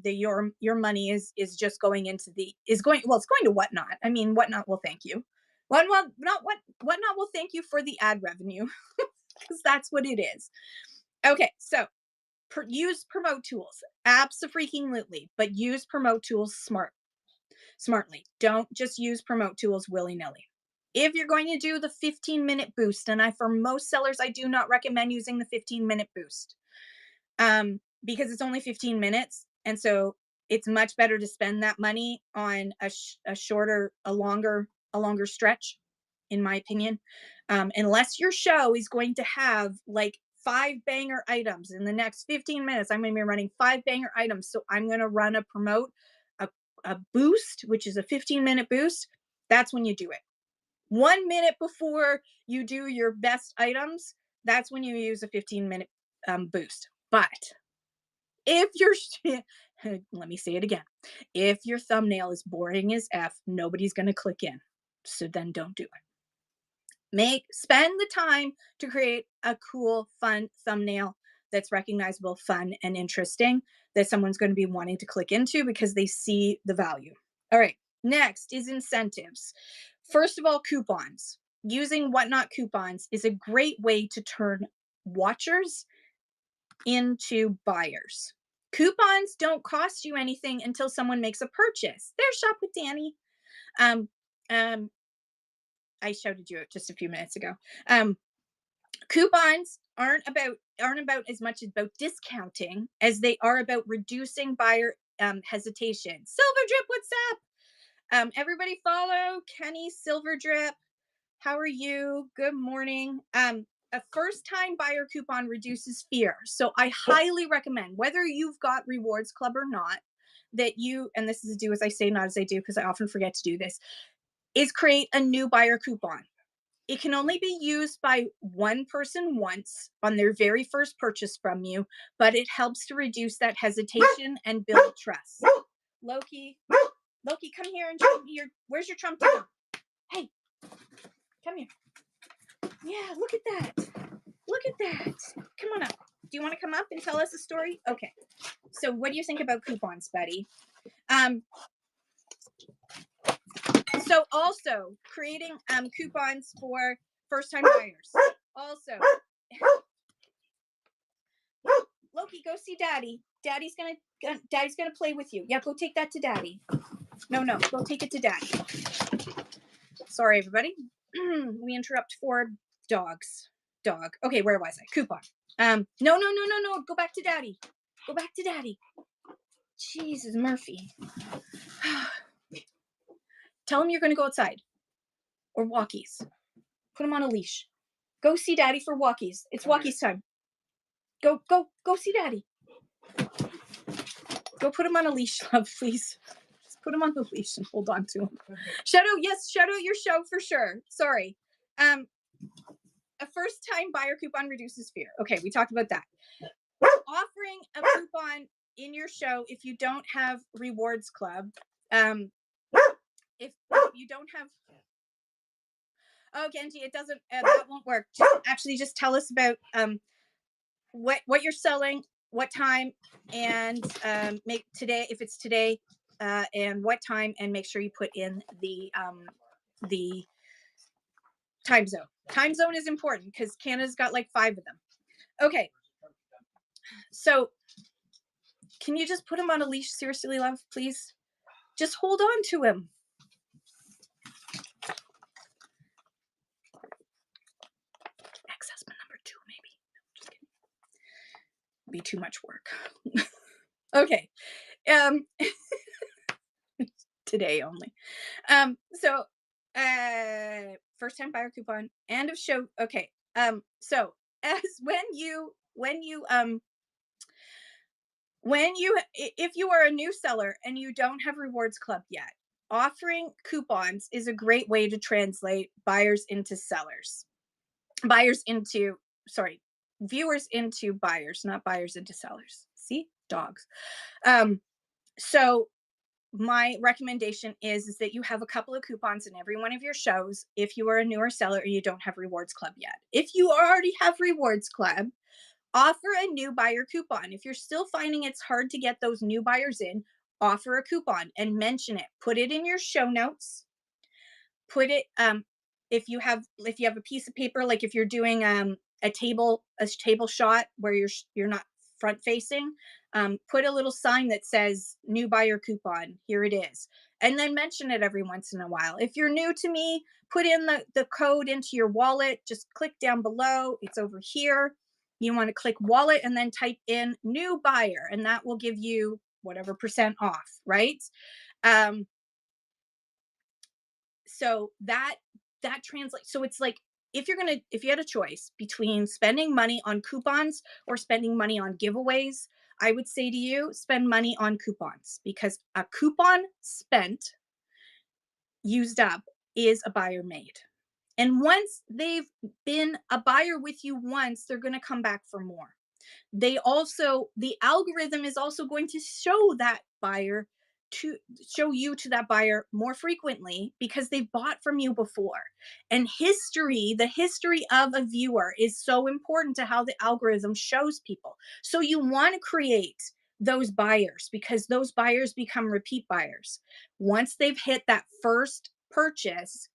your money is just going into it's going to Whatnot. I mean, Whatnot will thank you. Whatnot will thank you for the ad revenue, because that's what it is. Okay, so use promote tools, abso-freaking-lutely, but use promote tools smartly. Don't just use promote tools willy-nilly. If you're going to do the 15-minute boost, and for most sellers, I do not recommend using the 15-minute boost, because it's only 15 minutes. And so it's much better to spend that money on a longer stretch, in my opinion. Unless your show is going to have like 5 banger items in the next 15 minutes, I'm going to be running 5 banger items. So I'm going to run a boost, which is a 15-minute boost. That's when you do it. 1 minute before you do your best items, that's when you use a 15-minute boost. But if let me say it again, if your thumbnail is boring as F, nobody's going to click in. So then don't do it. Spend the time to create a cool, fun thumbnail that's recognizable, fun, and interesting, that someone's going to be wanting to click into because they see the value. All right. Next is incentives. First of all, coupons. Using Whatnot coupons is a great way to turn watchers into buyers. Coupons don't cost you anything until someone makes a purchase. There's Shop with Danny. Um, um, I shouted you out just a few minutes ago. Coupons aren't about as much about discounting as they are about reducing buyer hesitation. Silver Drip, what's up? Everybody follow Kenny Silver Drip. How are you? Good morning. A first-time buyer coupon reduces fear. So I highly recommend, whether you've got Rewards Club or not, that you, and this is do as I say, not as I do, because I often forget to do this, is create a new buyer coupon. It can only be used by one person once on their very first purchase from you, but it helps to reduce that hesitation and build trust. Loki, come here and show me where's your Trump down? Hey, come here. Yeah, look at that. Look at that. Come on up. Do you want to come up and tell us a story? Okay. So what do you think about coupons, Betty? So also creating coupons for first-time buyers. Also, Loki, go see Daddy. Daddy's gonna play with you. Yeah, go take that to Daddy. No, go take it to Daddy. Sorry, everybody. We interrupt for dogs. Dog. Okay, where was I? Coupon. No. Go back to Daddy. Go back to Daddy. Jesus, Murphy. Tell him you're going to go outside. Or walkies. Put him on a leash. Go see Daddy for walkies. It's walkies time. Go see Daddy. Go put him on a leash, love, please. Just put him on the leash and hold on to him. Shadow, yes, Shadow, your show for sure. Sorry. A first-time buyer coupon reduces fear. Okay, we talked about that. Offering a coupon in your show if you don't have Rewards Club. If you don't have... Oh, Genji, it doesn't... that won't work. Just tell us about what you're selling, what time, and make today, if it's today, and what time, and make sure you put in the time zone. Time zone is important because Canada's got like 5 of them. Okay. So can you just put him on a leash? Seriously, love, please. Just hold on to him. Ex-husband number 2, maybe. No, just kidding. Be too much work. Okay. Today only. So first time buyer coupon, end of show. Okay. So as if you are a new seller and you don't have Rewards Club yet, offering coupons is a great way to translate viewers into buyers, not buyers into sellers. See, dogs. So my recommendation is that you have a couple of coupons in every one of your shows if you are a newer seller and you don't have Rewards Club yet. If you already have Rewards Club, offer a new buyer coupon. If you're still finding it's hard to get those new buyers in, offer a coupon and mention it. Put it in your show notes. Put it if you have a piece of paper, like if you're doing a table shot where you're not front facing, put a little sign that says new buyer coupon. Here it is. And then mention it every once in a while. If you're new to me, put in the code into your wallet. Just click down below. It's over here. You want to click wallet and then type in new buyer, and that will give you whatever % off, right? So that translates. So it's like, if you had a choice between spending money on coupons or spending money on giveaways, I would say to you, spend money on coupons, because a coupon spent, used up, is a buyer made. And once they've been a buyer with you once, they're going to come back for more. The algorithm is also going to show you to that buyer more frequently because they've bought from you before. And the history of a viewer is so important to how the algorithm shows people. So you want to create those buyers, because those buyers become repeat buyers. Once they've hit that first purchase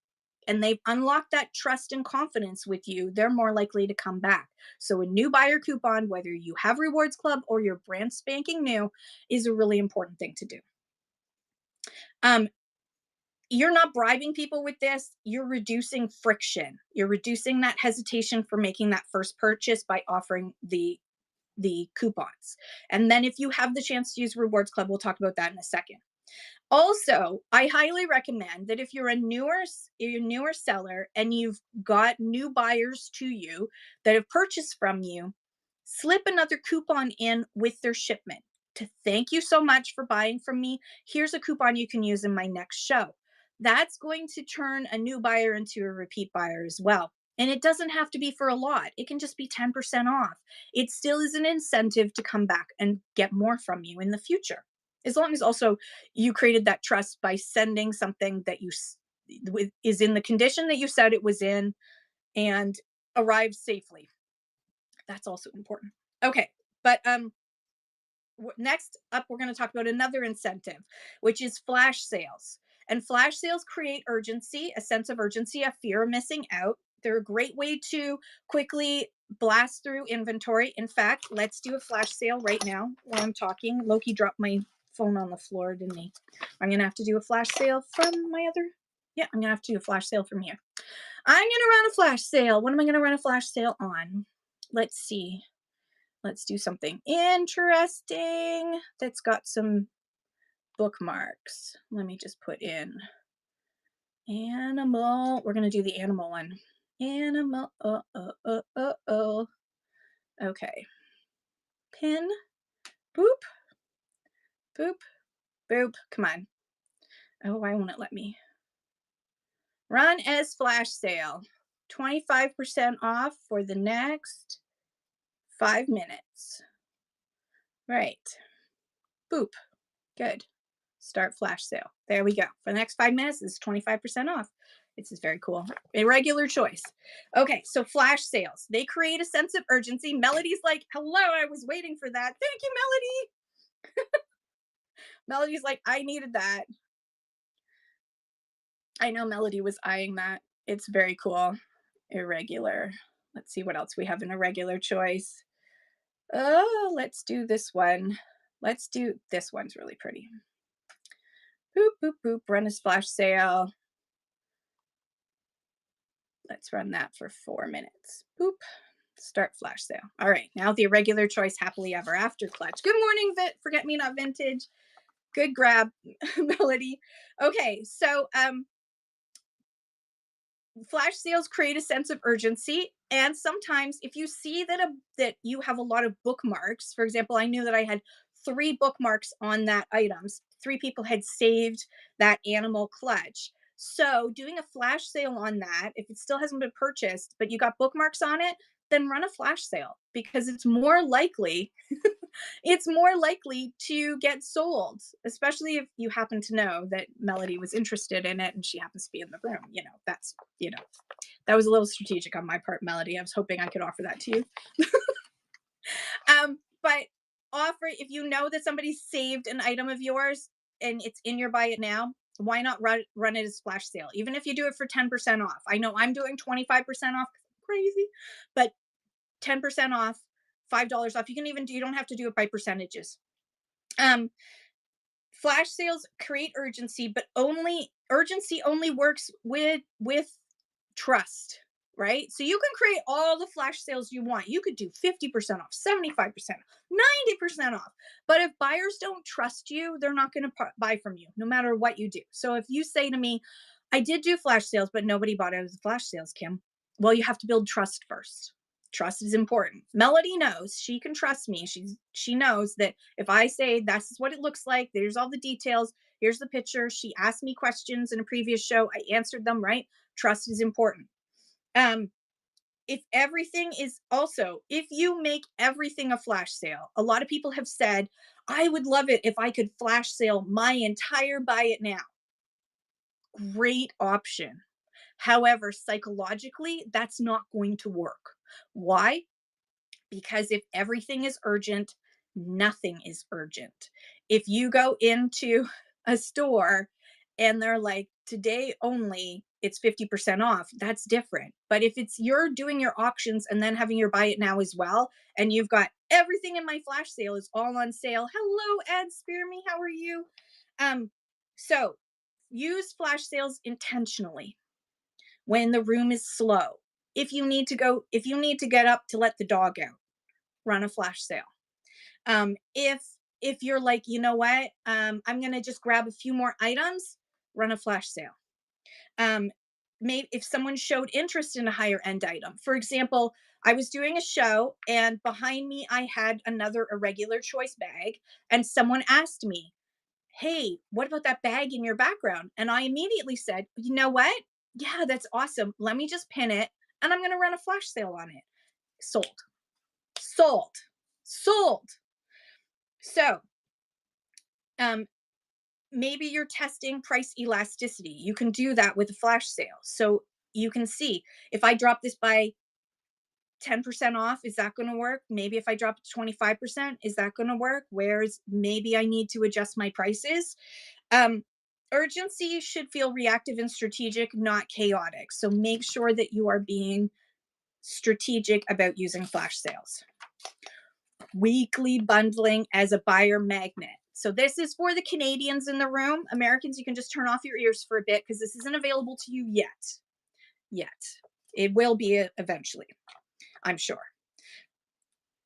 and they've unlocked that trust and confidence with you, they're more likely to come back. So a new buyer coupon, whether you have Rewards Club or you're brand spanking new, is a really important thing to do. Um, you're not bribing people with this. You're reducing friction. You're reducing that hesitation for making that first purchase by offering the coupons. And then if you have the chance to use Rewards Club, we'll talk about that in a second. Also, I highly recommend that if you're a newer seller and you've got new buyers to you that have purchased from you, slip another coupon in with their shipment to thank you so much for buying from me. Here's a coupon you can use in my next show. That's going to turn a new buyer into a repeat buyer as well. And it doesn't have to be for a lot. It can just be 10% off. It still is an incentive to come back and get more from you in the future. As long as also you created that trust by sending something that is in the condition that you said it was in and arrives safely. That's also important. Okay, but next up, we're going to talk about another incentive, which is flash sales. And flash sales create urgency, a sense of urgency, a fear of missing out. They're a great way to quickly blast through inventory. In fact, let's do a flash sale right now while I'm talking. Loki dropped my phone on the floor, didn't he? I'm going to have to do a flash sale from my other. Yeah, I'm going to have to do a flash sale from here. I'm going to run a flash sale. What am I going to run a flash sale on? Let's see. Let's do something interesting that's got some bookmarks. Let me just put in animal. We're going to do the animal one. Animal. Okay. Pin. Boop. Boop. Boop. Come on. Oh, why won't it let me? Run as flash sale. 25% off for the next 5 minutes. Right. Boop. Good. Start flash sale. There we go. For the next 5 minutes, it's 25% off. This is very cool. Irregular choice. Okay, so flash sales. They create a sense of urgency. Melody's like, hello, I was waiting for that. Thank you, Melody. Melody's like, I needed that. I know Melody was eyeing that. It's very cool. Irregular. Let's see what else we have in irregular choice. Oh, let's do this one. Let's do this one's really pretty. Boop, boop, boop. Run a splash sale. Let's run that for 4 minutes. Boop. Start flash sale. All right. Now the irregular choice happily ever after clutch. Good morning, Forget Me Not Vintage. Good grab, Melody. Okay. So, flash sales create a sense of urgency, and sometimes if you see that you have a lot of bookmarks, for example, I knew that I had 3 bookmarks on that items. 3 people had saved that animal clutch. So doing a flash sale on that, if it still hasn't been purchased but you got bookmarks on it, then run a flash sale, because it's more likely it's more likely to get sold, especially if you happen to know that Melody was interested in it and she happens to be in the room. That was a little strategic on my part, Melody. I was hoping I could offer that to you. But offer, if you know that somebody saved an item of yours and it's in your buy it now, why not run it as flash sale? Even if you do it for 10% off. I know I'm doing 25% off, crazy, but 10% off, $5 off. You don't have to do it by percentages. Flash sales create urgency, but urgency only works with trust, right? So you can create all the flash sales you want. You could do 50% off, 75%, 90% off. But if buyers don't trust you, they're not going to buy from you, no matter what you do. So if you say to me, I did do flash sales, but nobody bought it as flash sales, Kim. Well, you have to build trust first. Trust is important. Melody knows she can trust me. She knows that if I say this is what it looks like, there's all the details, here's the picture. She asked me questions in a previous show. I answered them, right? Trust is important. If you make everything a flash sale, a lot of people have said, I would love it if I could flash sale my entire buy it now. Great option. However, psychologically, that's not going to work. Why? Because if everything is urgent, Nothing is urgent. If you go into a store and they're like, today only, it's 50% off, that's different. But if it's you're doing your auctions and then having your buy it now as well, and you've got everything in my flash sale is all on sale. Hello, Ed Spear Me, how are you? So use flash sales intentionally when the room is slow. If you need to get up to let the dog out, run a flash sale. If you're like, you know what, I'm gonna just grab a few more items, run a flash sale. Um, Maybe if someone showed interest in a higher end item, for example, I was doing a show and behind me I had another irregular choice bag, and someone asked me, "Hey, what about that bag in your background?" And I immediately said, "You know what? Yeah, that's awesome. Let me just pin it, and I'm gonna run a flash sale on it." Sold, sold, sold. So um, maybe you're testing price elasticity. You can do that with a flash sale. So you can see if I drop this by 10% off, is that going to work? Maybe if I drop it to 25%, is that going to work? Whereas maybe I need to adjust my prices. Um, Urgency should feel reactive and strategic, not chaotic. So make sure that you are being strategic about using flash sales. Weekly bundling as a buyer magnet. So this is for the Canadians in the room. Americans, you can just turn off your ears for a bit because this isn't available to you yet. Yet. It will be eventually, I'm sure.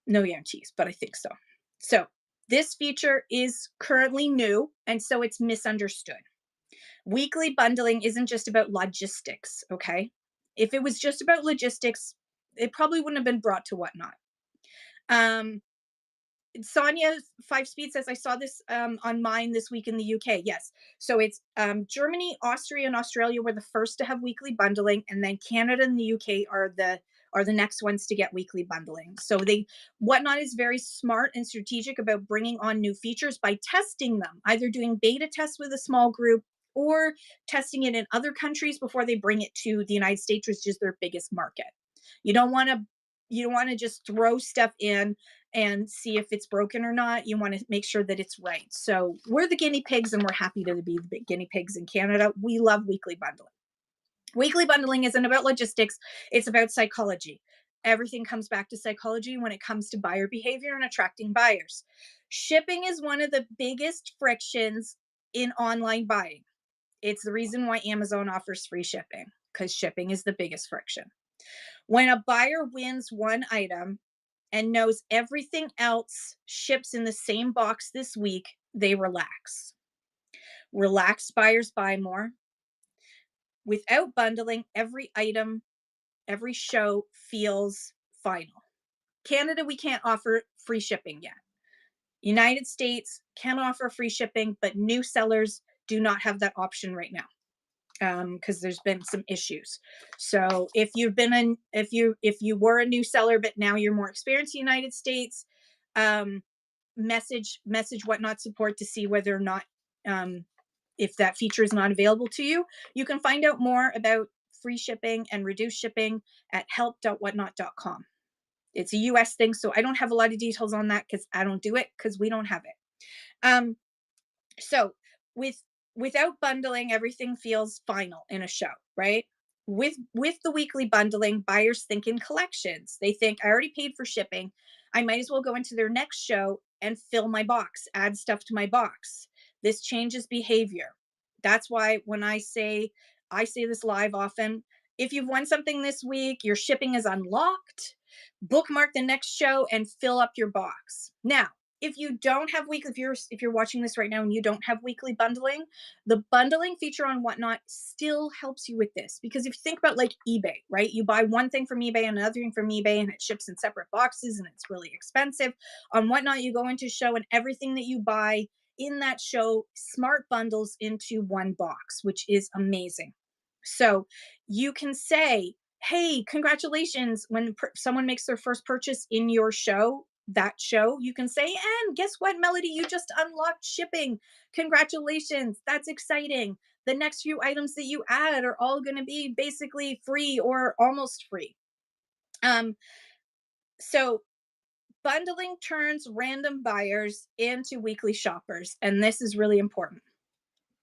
No guarantees, but I think so. So this feature is currently new, and so it's misunderstood. Weekly bundling isn't just about logistics, okay? If it was just about logistics, it probably wouldn't have been brought to Whatnot. Sonia Five Speed says, I saw this on mine this week in the UK. Yes. So it's Germany, Austria, and Australia were the first to have weekly bundling, and then Canada and the UK are the next ones to get weekly bundling. So Whatnot is very smart and strategic about bringing on new features by testing them, either doing beta tests with a small group or testing it in other countries before they bring it to the United States, which is their biggest market. You don't want to just throw stuff in and see if it's broken or not. You want to make sure that it's right. So we're the guinea pigs, and we're happy to be the big guinea pigs in Canada. We love weekly bundling. Weekly bundling isn't about logistics, it's about psychology. Everything comes back to psychology when it comes to buyer behavior and attracting buyers. Shipping is one of the biggest frictions in online buying. It's the reason why Amazon offers free shipping, because shipping is the biggest friction. When a buyer wins one item and knows everything else ships in the same box this week, they relax. Relaxed buyers buy more. Without bundling, every item, every show feels final. Canada, we can't offer free shipping yet. United States can offer free shipping, but new sellers do not have that option right now because there's been some issues. So if you were a new seller but now you're more experienced in the United States, message Whatnot support to see whether or not if that feature is not available to you. You can find out more about free shipping and reduced shipping at help.whatnot.com. It's a US thing, so I don't have a lot of details on that because I don't do it because we don't have it. So without bundling, everything feels final in a show, right? With the weekly bundling, buyers think in collections. They think, I already paid for shipping. I might as well go into their next show and fill my box, add stuff to my box. This changes behavior. That's why when I say this live often, if you've won something this week, your shipping is unlocked, bookmark the next show and fill up your box. Now, if you don't have weekly, if you're watching this right now and you don't have weekly bundling, the bundling feature on Whatnot still helps you with this. Because if you think about like eBay, right? You buy one thing from eBay and another thing from eBay and it ships in separate boxes and it's really expensive. On Whatnot, you go into a show and everything that you buy in that show smart bundles into one box, which is amazing. So you can say, hey, congratulations, when someone makes their first purchase in your show, that show, you can say, and guess what, Melody, you just unlocked shipping. Congratulations. That's exciting. The next few items that you add are all going to be basically free or almost free. So Bundling turns random buyers into weekly shoppers, and this is really important.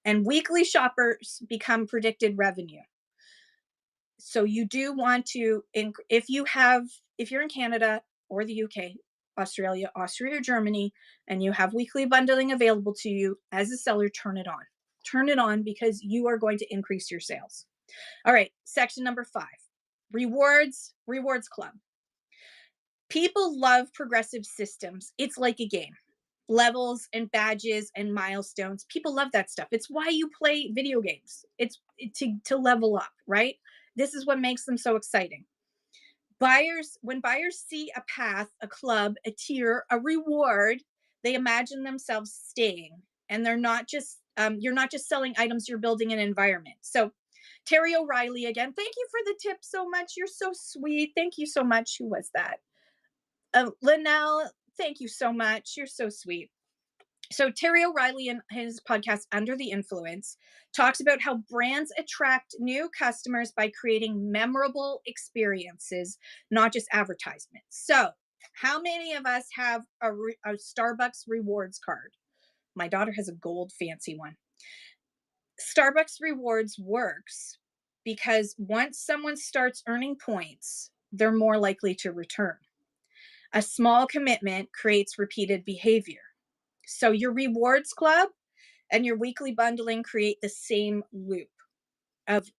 And weekly shoppers become predicted revenue. So you do want to, if you're in Canada or the UK, Australia, Austria, or Germany, and you have weekly bundling available to you as a seller, turn it on. Turn it on because you are going to increase your sales. All right, section number 5, rewards club. People love progressive systems. It's like a game. Levels and badges and milestones. People love that stuff. It's why you play video games. It's to level up, right? This is what makes them so exciting. When buyers see a path, a club, a tier, a reward, they imagine themselves staying, and they're not just you're not just selling items, you're building an environment. So Terry O'Reilly again, thank you for the tip so much. You're so sweet. Thank you so much. Who was that? Linnell, thank you so much. You're so sweet. So Terry O'Reilly in his podcast Under the Influence talks about how brands attract new customers by creating memorable experiences, not just advertisements. So how many of us have a Starbucks rewards card? My daughter has a gold fancy one. Starbucks rewards works because once someone starts earning points, they're more likely to return. A small commitment creates repeated behavior. So your rewards club and your weekly bundling create the same loop of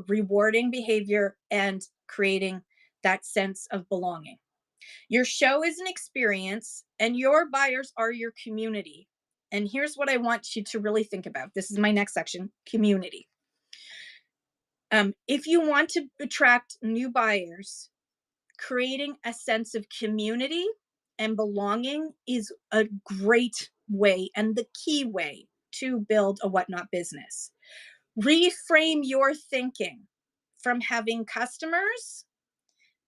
rewarding behavior and creating that sense of belonging. Your show is an experience and your buyers are your community. And here's what I want you to really think about. This is my next section, community. If you want to attract new buyers, creating a sense of community and belonging is a great way and the key way to build a whatnot business. Reframe your thinking from having customers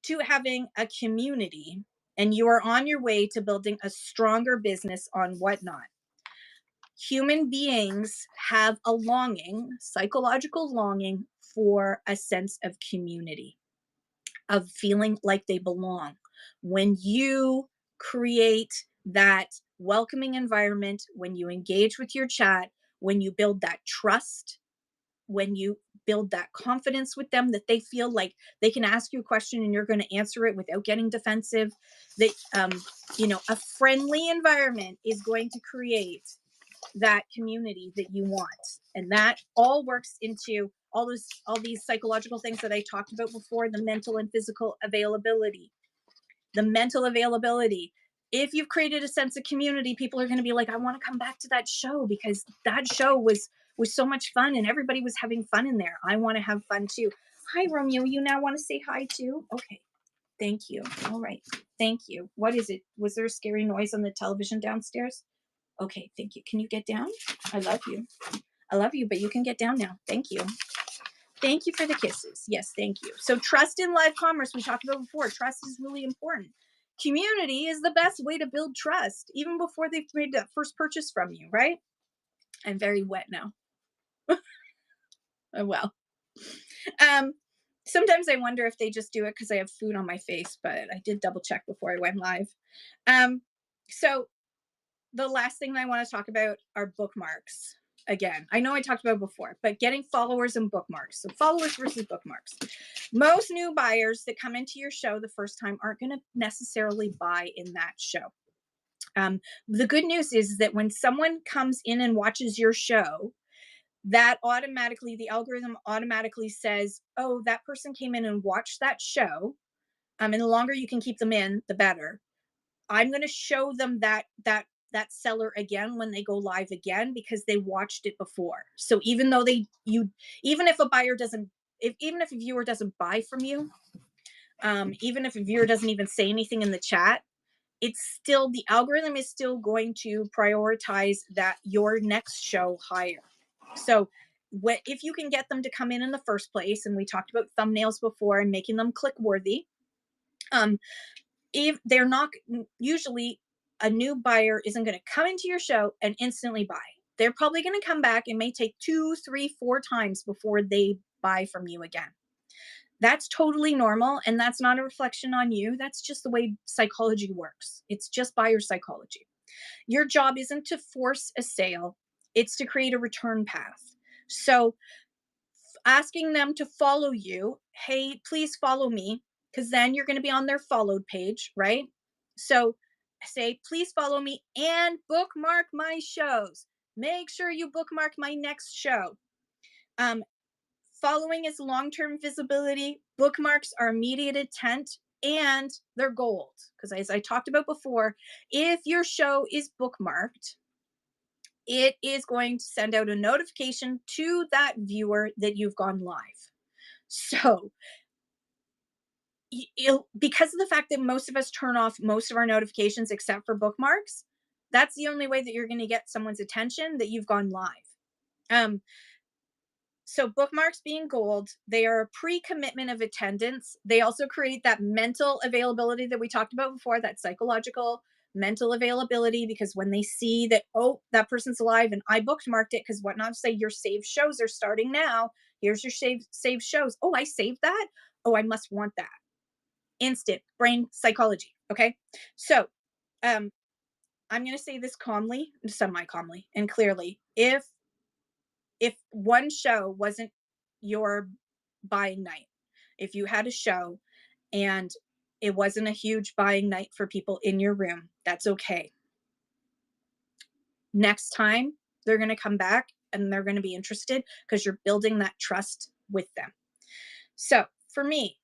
to having a community, and you are on your way to building a stronger business on whatnot. Human beings have a longing, psychological longing for a sense of community, of feeling like they belong. When you create that welcoming environment, when you engage with your chat, when you build that trust, when you build that confidence with them, that they feel like they can ask you a question and you're going to answer it without getting defensive, that a friendly environment is going to create that community that you want. And that all works into all these psychological things that I talked about before, the mental and physical availability. The mental availability. If you've created a sense of community, people are going to be like, I want to come back to that show because that show was so much fun and everybody was having fun in there. I want to have fun too. Hi, Romeo. You now want to say hi too? Okay. Thank you. All right. Thank you. What is it? Was there a scary noise on the television downstairs? Okay. Thank you. Can you get down? I love you. I love you, but you can get down now. Thank you. Thank you for the kisses. Yes, thank you. So trust in live commerce, we talked about before. Trust is really important. Community is the best way to build trust, even before they've made that first purchase from you, right? I'm very wet now. Oh, well. Sometimes I wonder if they just do it because I have food on my face, but I did double check before I went live. So the last thing I want to talk about are bookmarks. Again, I know I talked about it before, but getting followers and bookmarks. So followers versus bookmarks. Most new buyers that come into your show the first time aren't going to necessarily buy in that show. The good news is that when someone comes in and watches your show, that automatically, the algorithm automatically says, oh, that person came in and watched that show. And the longer you can keep them in, the better. I'm going to show them that seller again when they go live again because they watched it before. So even though even if a buyer doesn't, even if a viewer doesn't buy from you, even if a viewer doesn't even say anything in the chat, it's still, the algorithm is still going to prioritize that your next show higher. So if you can get them to come in the first place, and we talked about thumbnails before and making them click worthy, if they're not, usually a new buyer isn't going to come into your show and instantly buy. They're probably going to come back and may take 2, 3, 4 times before they buy from you again. That's totally normal, and that's not a reflection on you. That's just the way psychology works. It's just buyer psychology. Your job isn't to force a sale, it's to create a return path. So, asking them to follow you, hey, please follow me, because then you're going to be on their followed page, right? So, say, please follow me and bookmark my shows. Make sure you bookmark my next show. Um, Following is long-term visibility. Bookmarks are immediate intent and they're gold. Because as I talked about before, if your show is bookmarked, it is going to send out a notification to that viewer that you've gone live. So, because of the fact that most of us turn off most of our notifications except for bookmarks, that's the only way that you're going to get someone's attention that you've gone live. Um, So bookmarks being gold, they are a pre-commitment of attendance. They also create that mental availability that we talked about before, that psychological mental availability, because when they see that, oh, that person's alive and I bookmarked it, because whatnot say your saved shows are starting now. Here's your saved shows. Oh, I saved that. Oh, I must want that. Instant brain psychology. Okay. So um, I'm going to say this calmly, semi calmly, and clearly. If one show wasn't your buying night, if you had a show and it wasn't a huge buying night for people in your room, that's okay. Next time, they're going to come back and they're going to be interested because you're building that trust with them. So for me,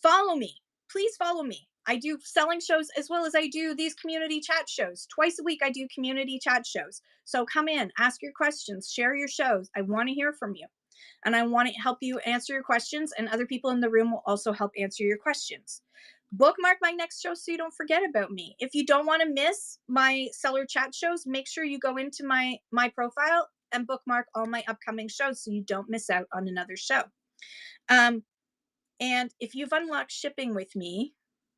follow me. Please follow me. I do selling shows as well as I do these community chat shows. Twice a week, I do community chat shows. So come in, ask your questions, share your shows. I want to hear from you. And I want to help you answer your questions, and other people in the room will also help answer your questions. Bookmark my next show so you don't forget about me. If you don't want to miss my seller chat shows, make sure you go into my profile and bookmark all my upcoming shows so you don't miss out on another show. And if you've unlocked shipping with me,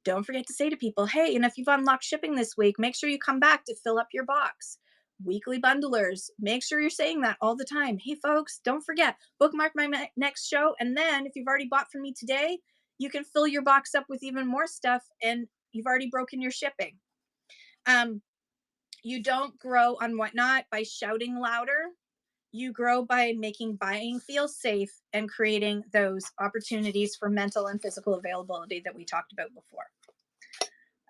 don't forget to say to people, hey, and if you've unlocked shipping this week, make sure you come back to fill up your box. Weekly bundlers, make sure you're saying that all the time. Hey, folks, don't forget, bookmark my next show. And then if you've already bought from me today, you can fill your box up with even more stuff and you've already broken your shipping. You don't grow on Whatnot by shouting louder. You grow by making buying feel safe and creating those opportunities for mental and physical availability that we talked about before.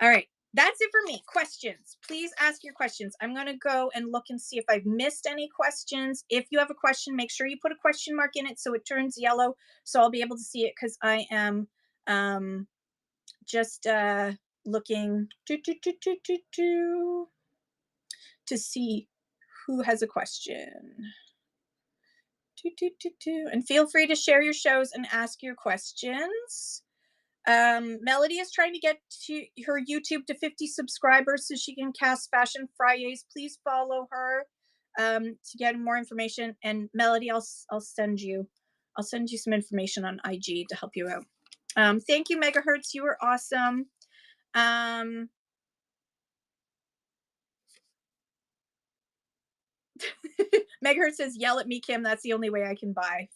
All right, that's it for me. Questions, please ask your questions. I'm going to go and look and see if I've missed any questions. If you have a question, make sure you put a question mark in it so it turns yellow so I'll be able to see it, because I am just looking to see who has a question. And feel free to share your shows and ask your questions. Melody is trying to get to her YouTube to 50 subscribers so she can cast Fashion Fridays. Please follow her to get more information. And Melody, I'll send you some information on IG to help you out. Thank you, Megahertz. You were awesome. Megahertz says, yell at me, Kim. That's the only way I can buy.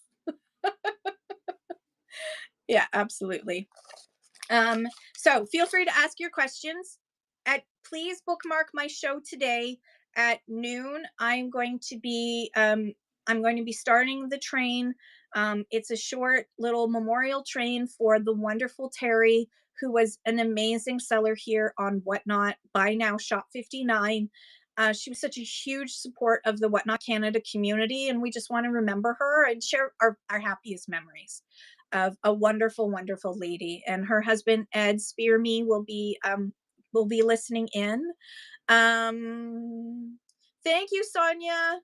Yeah, absolutely. So feel free to ask your questions. Please bookmark my show today at noon. I'm going to be starting the train. It's a short little memorial train for the wonderful Terry, who was an amazing seller here on Whatnot. Buy Now Shop 59. She was such a huge support of the Whatnot Canada community, and we just want to remember her and share our happiest memories of a wonderful, wonderful lady. And her husband, Ed Spearme, will be listening in. Thank you, Sonia.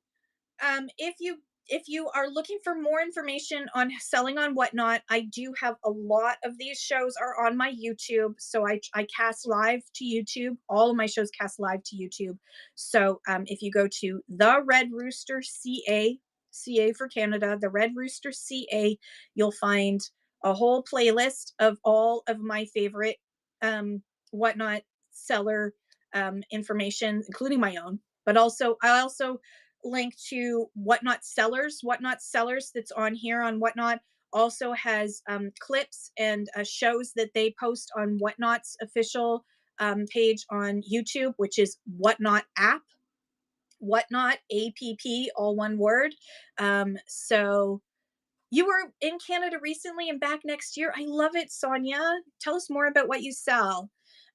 If you are looking for more information on selling on Whatnot, I do have a lot of these shows are on my YouTube. So I cast live to YouTube. All of my shows cast live to YouTube. So if you go to the Red Rooster CA for Canada, the Red Rooster CA, you'll find a whole playlist of all of my favorite Whatnot seller information, including my own. But I also link to Whatnot sellers that's on here on Whatnot also has clips and shows that they post on Whatnot's official page on YouTube, which is Whatnot app. Whatnot app, all one word. So you were in Canada recently and back next year. I love it, Sonia. Tell us more about what you sell.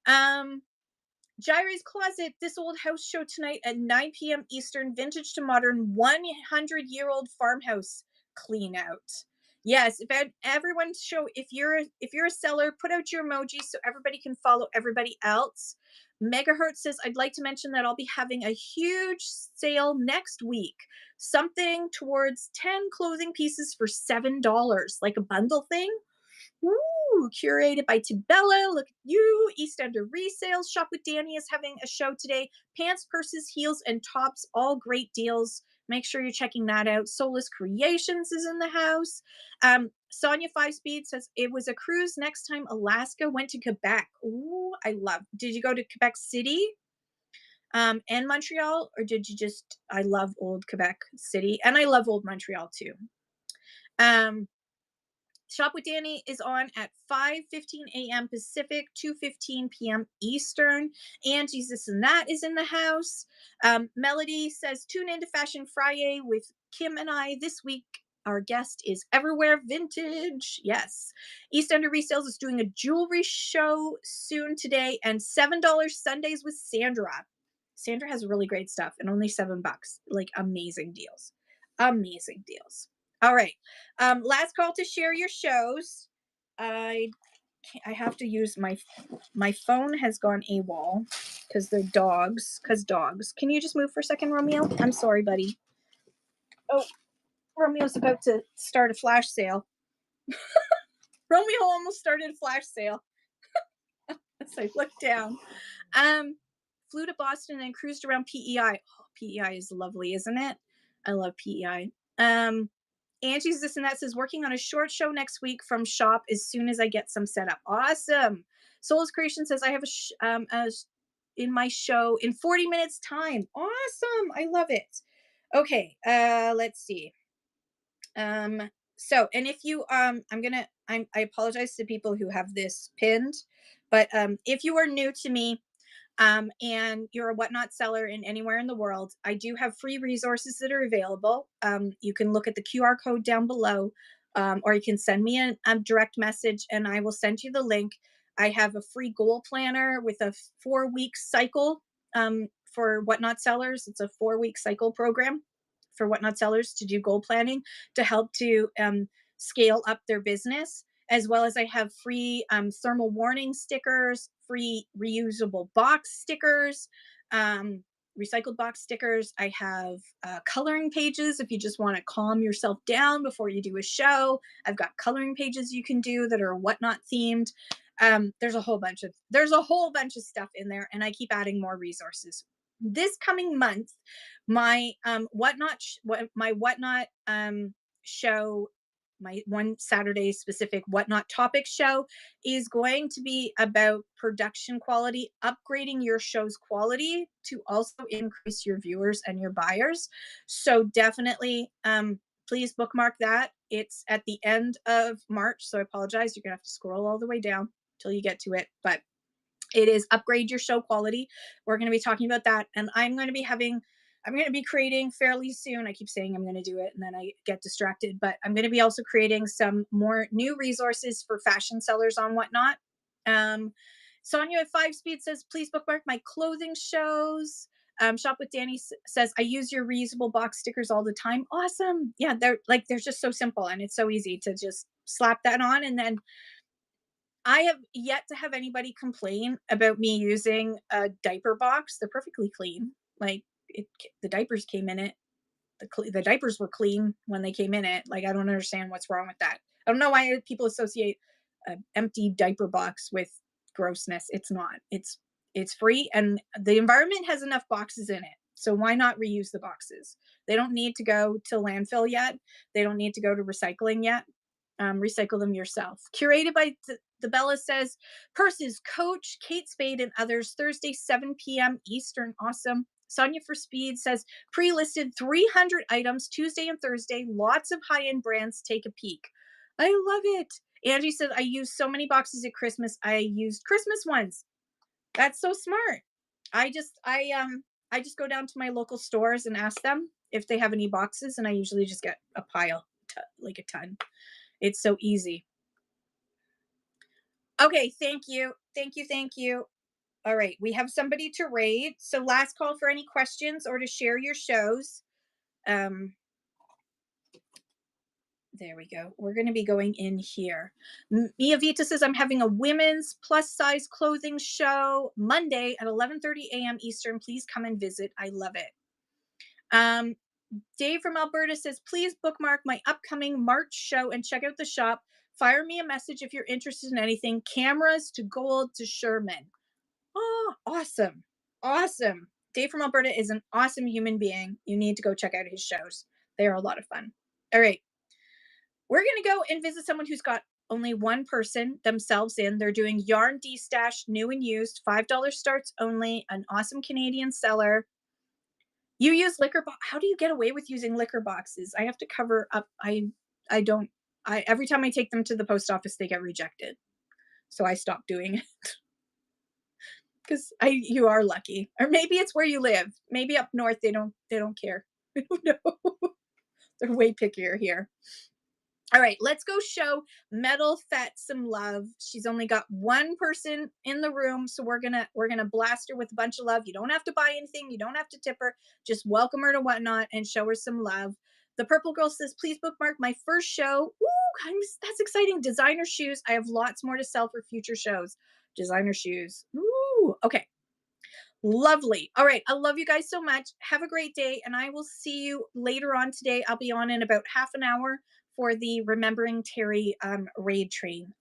Jaire's Closet, this old house show tonight at 9 p.m. Eastern, vintage to modern, 100-year-old farmhouse clean out. Yes, if everyone's show, if you're a seller, put out your emoji so everybody can follow everybody else. Megahertz says, I'd like to mention that I'll be having a huge sale next week. Something towards 10 clothing pieces for $7, like a bundle thing. Ooh, curated by Tibella. Look at you. East Ender Resales. Shop with Danny is having a show today. Pants, purses, heels, and tops. All great deals. Make sure you're checking that out. Soulless Creations is in the house. Sonia 5 Speed says, it was a cruise. Next time Alaska went to Quebec. Ooh, I love. Did you go to Quebec City and Montreal? Or did you just, I love old Quebec City. And I love old Montreal too. Shop with Danny is on at 5:15 a.m. Pacific, 2:15 p.m. Eastern. Angie's This and That is in the house. Melody says, tune into Fashion Friday with Kim and I this week. Our guest is Everywhere Vintage. Yes. East Ender Resales is doing a jewelry show soon today, and $7 Sundays with Sandra. Sandra has really great stuff and only $7. Like amazing deals. Amazing deals. All right. Last call to share your shows. I have to use my phone has gone AWOL because they're dogs. Because dogs. Can you just move for a second, Romeo? I'm sorry, buddy. Oh, Romeo's about to start a flash sale. Romeo almost started a flash sale. As I look down. Flew to Boston and cruised around PEI. Oh, PEI is lovely, isn't it? I love PEI. Angie's This and That says, working on a short show next week from shop as soon as I get some set up. Awesome. Souls Creation says, I have in my show in 40 minutes time. Awesome. I love it. Okay. Let's see. So, and if you, I apologize to people who have this pinned, but, if you are new to me, and you're a Whatnot seller in anywhere in the world, I do have free resources that are available. You can look at the QR code down below, or you can send me a direct message and I will send you the link. I have a free goal planner with a 4-week cycle for Whatnot sellers. It's a 4-week cycle program for Whatnot sellers to do goal planning to help to scale up their business, as well as I have free thermal warning stickers, free reusable box stickers, recycled box stickers. I have coloring pages if you just want to calm yourself down before you do a show. I've got coloring pages you can do that are Whatnot themed. There's a whole bunch of stuff in there, and I keep adding more resources. This coming month, my Whatnot show, my one Saturday specific Whatnot topic show is going to be about production quality, upgrading your show's quality to also increase your viewers and your buyers. So definitely, please bookmark that. It's at the end of March. So I apologize. You're going to have to scroll all the way down till you get to it. But it is upgrade your show quality. We're going to be talking about that. And I'm going to be creating fairly soon. I keep saying I'm going to do it and then I get distracted, but I'm going to be also creating some more new resources for fashion sellers on Whatnot. Sonia at 5 Speed says, please bookmark my clothing shows. Shop with Danny says, I use your reusable box stickers all the time. Awesome. Yeah, they're just so simple and it's so easy to just slap that on. And then I have yet to have anybody complain about me using a diaper box. They're perfectly clean. Like the diapers came in it. The diapers were clean when they came in it. Like, I don't understand what's wrong with that. I don't know why people associate an empty diaper box with grossness. It's not. It's free, and the environment has enough boxes in it. So why not reuse the boxes? They don't need to go to landfill yet. They don't need to go to recycling yet. Recycle them yourself. Curated by the Bella says, purses, Coach, Kate Spade, and others, Thursday, 7 p.m. Eastern. Awesome. Sonia for Speed says, pre-listed 300 items Tuesday and Thursday. Lots of high-end brands. Take a peek. I love it. Angie said, I use so many boxes at Christmas. I used Christmas ones. That's so smart. I just go down to my local stores and ask them if they have any boxes, and I usually just get a pile, like a ton. It's so easy. Okay, thank you. Thank you, thank you. All right, we have somebody to rate. So last call for any questions or to share your shows. Um, there we go. We're going to be going in here. Mia Vita says, I'm having a women's plus size clothing show Monday at 11:30 a.m. Eastern. Please come and visit. I love it. Um, Dave from Alberta says, please bookmark my upcoming March show and check out the shop. Fire me a message if you're interested in anything. Cameras to gold to Sherman. Oh, awesome. Awesome. Dave from Alberta is an awesome human being. You need to go check out his shows. They are a lot of fun. All right. We're going to go and visit someone who's got only one person themselves in. They're doing yarn D-stash, new and used, $5 starts only, an awesome Canadian seller. You use liquor box. How do you get away with using liquor boxes? I have to cover up. I don't. I every time I take them to the post office, they get rejected. So I stopped doing it because I you are lucky, or maybe it's where you live. Maybe up north they don't care. I don't know. They're way pickier here. All right, let's go show Metal Fet some love. She's only got one person in the room, so we're gonna blast her with a bunch of love. You don't have to buy anything, you don't have to tip her, just welcome her to Whatnot and show her some love. The Purple Girl says, please bookmark my first show. Ooh, that's exciting. Designer shoes. I have lots more to sell for future shows. Designer shoes. Ooh, okay. Lovely. All right. I love you guys so much. Have a great day. And I will see you later on today. I'll be on in about half an hour for the Remembering Terry raid train.